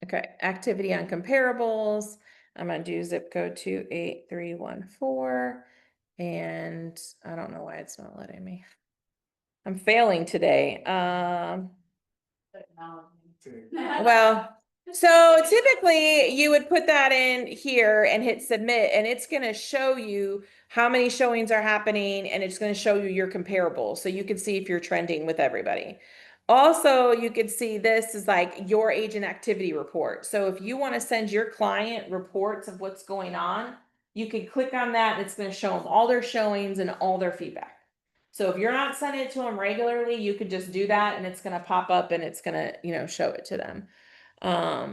Okay, activity on comparables. I'm gonna do zip code 28314. And I don't know why it's not letting me. I'm failing today. Well, so typically you would put that in here and hit submit, and it's going to show you how many showings are happening, and it's going to show you your comparable. So you can see if you're trending with everybody. Also, you could see this is like your agent activity report. So if you want to send your client reports of what's going on, you can click on that and it's going to show them all their showings and all their feedback. So if you're not sending it to them regularly, you could just do that and it's going to pop up and it's going to, you know, show it to them. I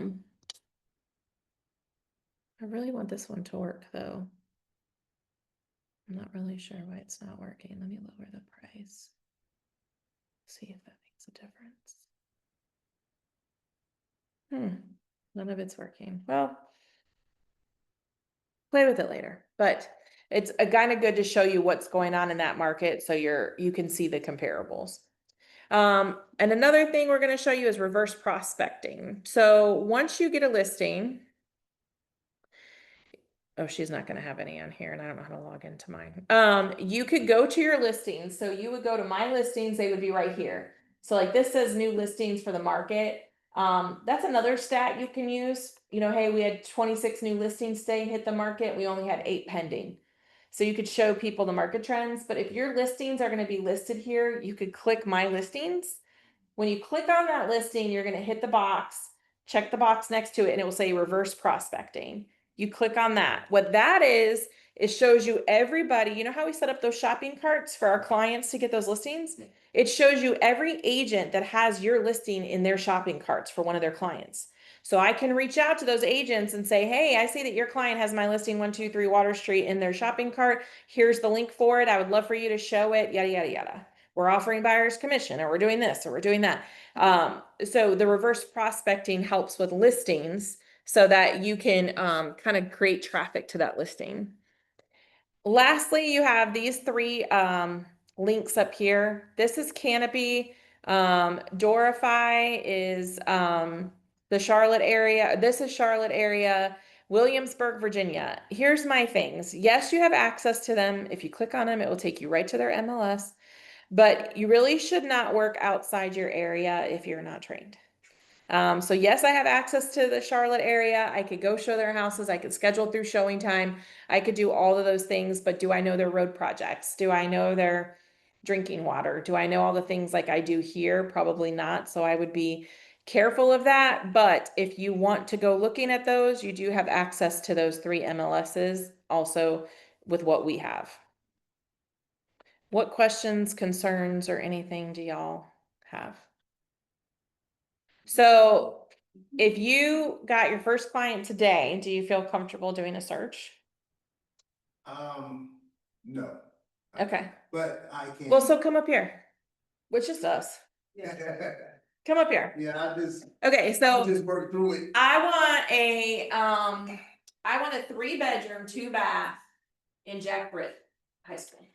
really want this one to work though. I'm not really sure why it's not working. Let me lower the price. See if that makes a difference. None of it's working. Well, play with it later, but it's a kind of good to show you what's going on in that market so you can see the comparables. And another thing we're going to show you is reverse prospecting. So once you get a listing, oh, she's not going to have any on here and I don't know how to log into mine. You could go to your listings. So you would go to my listings. They would be right here. So like this says new listings for the market. That's another stat you can use. You know, hey, we had 26 new listings today hit the market. We only had 8 pending. So you could show people the market trends, but if your listings are going to be listed here, you could click my listings. When you click on that listing, you're going to hit the box, check the box next to it, and it will say reverse prospecting. You click on that. What that is, it shows you everybody. You know how we set up those shopping carts for our clients to get those listings? It shows you every agent that has your listing in their shopping carts for one of their clients. So I can reach out to those agents and say, hey, I see that your client has my listing 123 Water Street in their shopping cart. Here's the link for it. I would love for you to show it, yada, yada, yada. We're offering buyer's commission, or we're doing this, or we're doing that. So the reverse prospecting helps with listings so that you can kind of create traffic to that listing. Lastly, you have these 3 links up here. This is Canopy. Dorify is the Charlotte area. This is Charlotte area. Williamsburg, Virginia. Here's my things. Yes, you have access to them. If you click on them, it will take you right to their MLS. But you really should not work outside your area if you're not trained. So yes, I have access to the Charlotte area. I could go show their houses. I could schedule through showing time. I could do all of those things, but do I know their road projects? Do I know their drinking water? Do I know all the things like I do here? Probably not. So I would be careful of that. But if you want to go looking at those, you do have access to those 3 MLSs also with what we have. What questions, concerns, or anything do y'all have? So if you got your first client today, do you feel comfortable doing a search? No. Okay. But I can. Well, so come up here. Which is us. Come up here. Yeah, Okay, I so just work through it. I want a 3-bedroom, 2-bath in Jack Britt High School.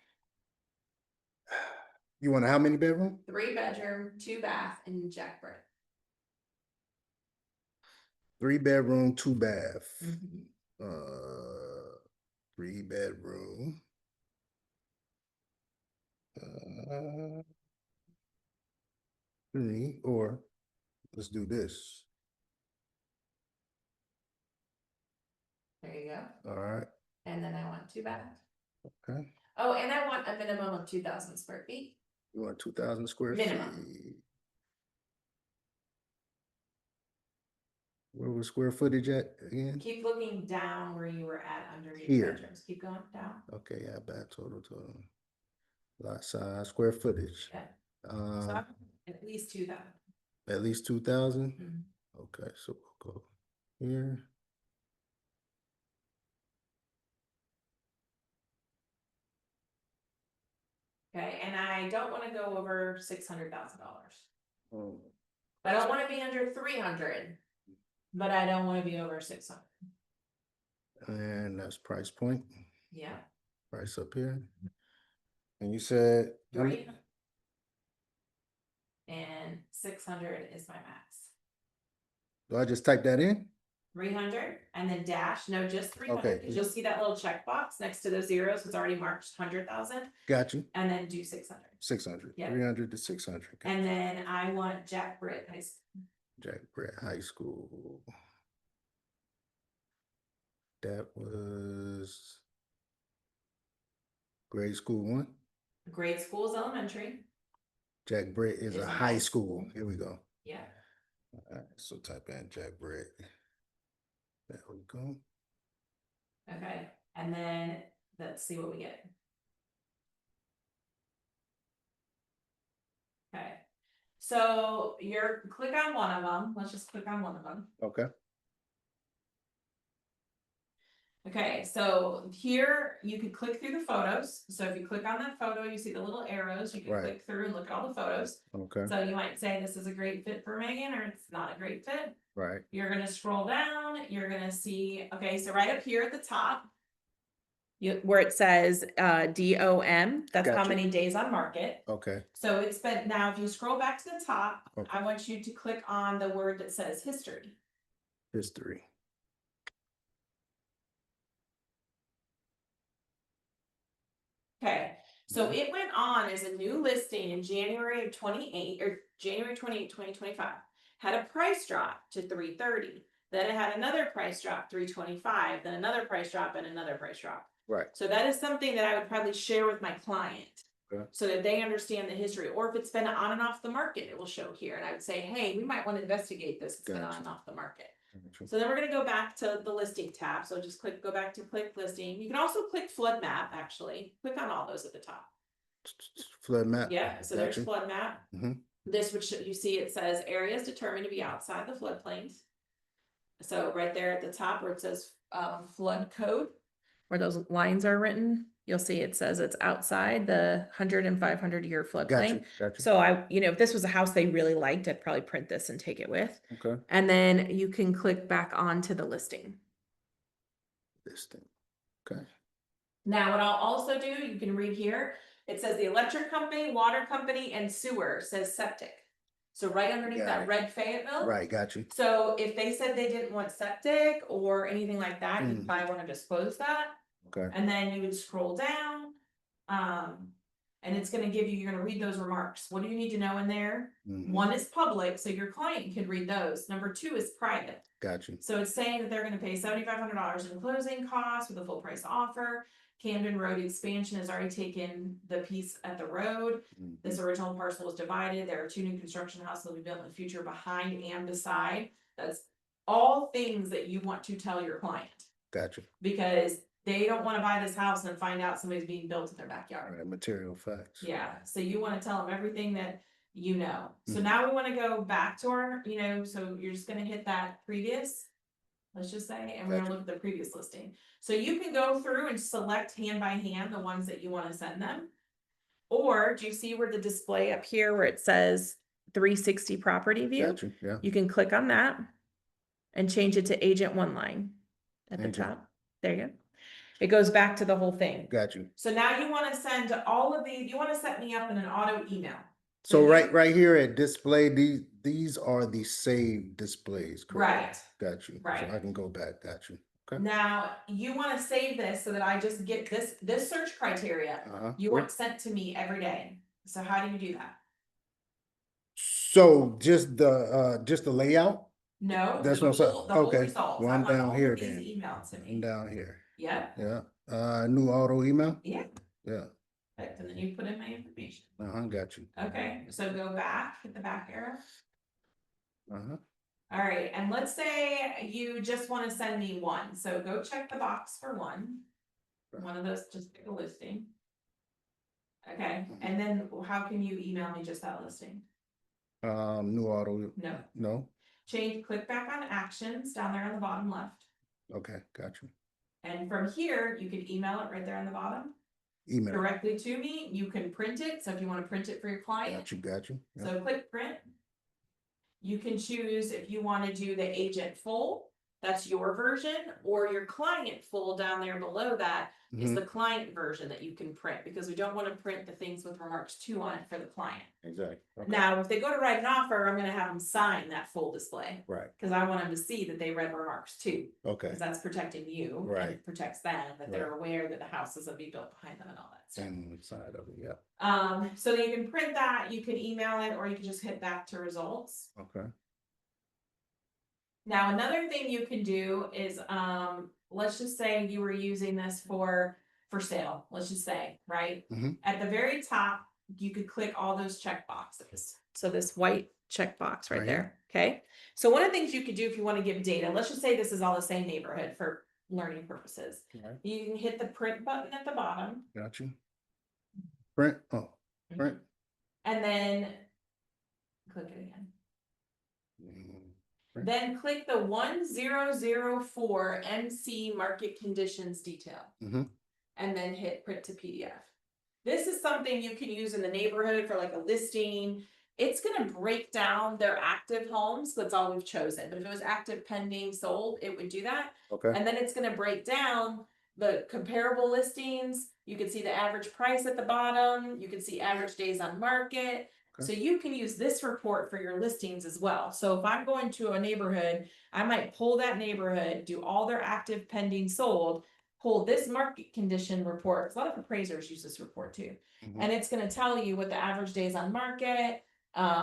You want a how many bedroom? 3-bedroom, 2-bath in Jack Britt. 3-bedroom, 2-bath. Mhm. 3-bedroom. 3, or let's do this. There you go. All right, And then I want 2-bath. okay. Oh, and I want a minimum of 2,000 square feet. You want 2,000 square Minimum. feet? Where was square footage at again? Keep looking down where you were at underneath Here. bedrooms. Keep going down. Okay, yeah, back total. Lot size, square footage. Yeah. So Uh, at least 2,000. at least 2,000? Mhm. Okay, so we'll go here. Okay, and I don't want to go over $600,000. Oh, I don't want to be under 300, but I don't want to be over 600. and that's price point, Yeah. price up here. And you said, how many- 300. And 600 is my max. do I just type that in? 300 and then dash, no, just 300, Okay. because you'll see that little checkbox next to those zeros, it's already marked 100,000, Got you. and then do 600. 600, Yeah. 300 to 600. And then I want Jack Britt High School. Jack Britt High School. That was grade school 1. Grade school is elementary. Jack Britt is a high school. Here we go. Yeah. All right, so type in Jack Britt. There we go. Okay, and then let's see what we get. Okay, so you're click on one of them. Let's just click on one of them. Okay. Okay, so here you can click through the photos. So if you click on that photo, you see the little arrows. You can Right. click through and look at all the photos. Okay. So you might say this is a great fit for Megan, or it's not a great fit. Right. You're gonna scroll down, you're gonna see, okay, so right up here at the top. Where it says DOM, that's how Gotcha. many days on market. Okay. So it's been, now if you scroll back to the top, Okay. I want you to click on the word that says history. History. Okay, so it went on as a new listing in January of 28 or January 28, 2025. Had a price drop to 330. Then it had another price drop, 325, then another price drop and another price drop. Right. So that is something that I would probably share with my client. Okay. So that they understand the history, or if it's been on and off the market, it will show here. And I would say, hey, we might want to investigate this. It's been on Gotcha. and off the market. Gotcha. So then we're gonna go back to the listing tab. So just go back to click listing. You can also click flood map, actually. Click on all those at the top. Flood map. Yeah, so there's Gotcha. flood map. Mhm. This would you see it says areas determined to be outside the floodplains. So right there at the top where it says flood code, where those lines are written, you'll see it says it's outside the 100 and 500 year floodplain. Gotcha. Gotcha. So if this was a house they really liked, I'd probably print this and take it with. Okay. And then you can click back onto the listing. This thing. Okay. Now, what I'll also do, you can read here, it says the electric company, water company, and sewer says septic. So right underneath Got that it. red Fayetteville. Right. Got you. So if they said they didn't want septic or anything like that, you Mm. probably want to disclose that. Okay. And then you would scroll down. And it's gonna give you, you're gonna read those remarks. What do you need to know in there? Mhm. One is public, so your client can read those. Number 2 is private. Got you. So it's saying that they're gonna pay $7,500 in closing costs with a full price offer. Camden Road expansion has already taken the piece at the road. Mhm. This original parcel was divided. There are 2 new construction houses that will be built in the future behind and beside. That's all things that you want to tell your client, Got you. because they don't want to buy this house and find out somebody's being built in their backyard. All right. Material facts. Yeah, so you want to tell them everything that you know. So Mhm. now we want to go back to our, so you're just gonna hit that previous, let's just say, and we're gonna Gotcha. look at the previous listing. So you can go through and select hand by hand the ones that you want to send them. Or do you see where the display up here where it says 360 property view? Got you. Yeah. You can click on that and change it to agent 1 line at the Agent. top. There you go. It goes back to the whole thing. got you. So now you want to send all of these, you want to set me up in an auto email. So you- right here at display, these are the saved displays, correct? Right. Got you. So Right. I can go back, got you. Okay. Now you want to save this so that I just get this search criteria. You want sent to me every day. So how do you do that? So just the layout? No, That's the what I'm saying. whole, the whole Okay. results. Well, I I'm want down all here of these then. emailed to I'm me. down here. Yep. Yeah. New auto email? Yeah. Yeah. Perfect. And then you put in my information. Got you. Okay. So go back, hit the back arrow. Uh-huh. All right. And let's say you just want to send me one. So go check the box for one. One of those, just pick a listing. Okay. And then how can you email me just that listing? New auto. No. No? Click back on actions down there on the bottom left. Okay, got you. And from here, you can email it right there on the bottom. Email. Directly to me. You can print it. So if you want to print it for your client. Got you. Yeah. So click print. You can choose if you want to do the agent full, that's your version, or your client full down there below that is the client version that you can print, because we don't want to print the things with remarks 2 on it for the client. Exactly. Okay. Now, if they go to write an offer, I'm going to have them sign that full display. Right. Because I want them to see that they read remarks 2. Okay. Because that's protecting you. Right. And it protects them, that they're aware that the house is going to be built behind them and all that stuff. And side of it, yeah. So you can print that, you can email it, or you can just hit back to results. Okay. Now, another thing you can do is, let's just say you were using this for sale, let's just say, right? At the very top, you could click all those check boxes. So this white check box right there, okay? So one of the things you could do if you want to give data, let's just say this is all the same neighborhood for learning purposes. Right. You can hit the print button at the bottom. Got you. Print, print. And then click it again. Then click the 1004 MC market conditions detail. And then hit print to PDF. This is something you can use in the neighborhood for like a listing. It's going to break down their active homes. That's all we've chosen. But if it was active, pending, sold, it would do that. Okay. And then it's going to break down the comparable listings. You can see the average price at the bottom. You can see average days on market. So you can use this report for your listings as well. So if I'm going to a neighborhood, I might pull that neighborhood, do all their active, pending, sold, pull this market condition report, because a lot of appraisers use this report too. And it's going to tell you what the average days on market.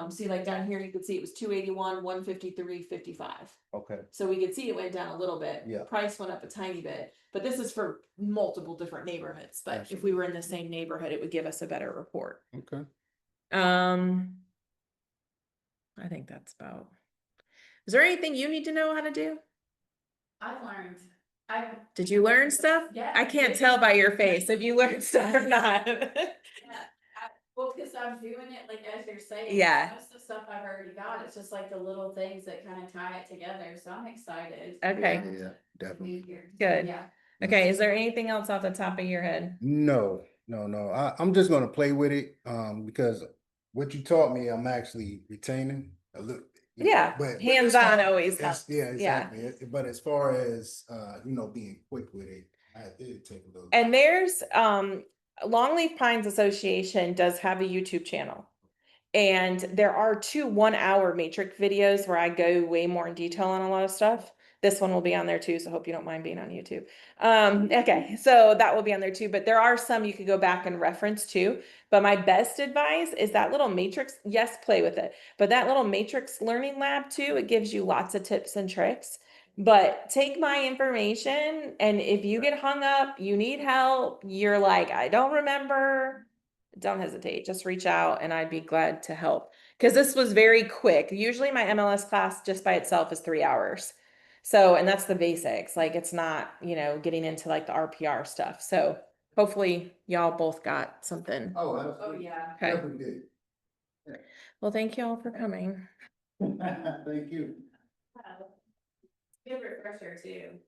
See, like down here, you can see it was 281, 153, 55. Okay. So we could see it went down a little bit. Yeah. Price went up a tiny bit, but this is for multiple different neighborhoods. But Gotcha. if we were in the same neighborhood, it would give us a better report. Okay. I think that's about. Is there anything you need to know how to do? I've learned. Did you learn stuff? Yeah. I can't tell by your face if you learned stuff or not. Well, because I'm doing it like as you're saying. Yeah. Most of the stuff I've already got, it's just like the little things that kind of tie it together. So I'm excited. Okay. Yeah, definitely. Good. Yeah. Okay, is there anything else off the top of your head? No. I'm just gonna play with it, because what you taught me, I'm actually retaining a little. Yeah, But hands-on always helps. Yeah, exactly. But as far as being quick with it, I did take a little. And there's Longleaf Pines Association does have a YouTube channel. And there are 2 1-hour matrix videos where I go way more in detail on a lot of stuff. This one will be on there too, so hope you don't mind being on YouTube. Okay, so that will be on there too, but there are some you could go back and reference too. But my best advice is that little matrix, yes, play with it, but that little matrix learning lab too, it gives you lots of tips and tricks. But take my information, and if you get hung up, you need help, you're like, I don't remember, don't hesitate, just reach out and I'd be glad to help. Because this was very quick. Usually my MLS class just by itself is 3 hours. So, and that's the basics, like it's not, getting into like the RPR stuff. So hopefully y'all both got something. Oh, yeah. Okay. Definitely did. Well, thank you all for coming. Thank you. Good refresher too.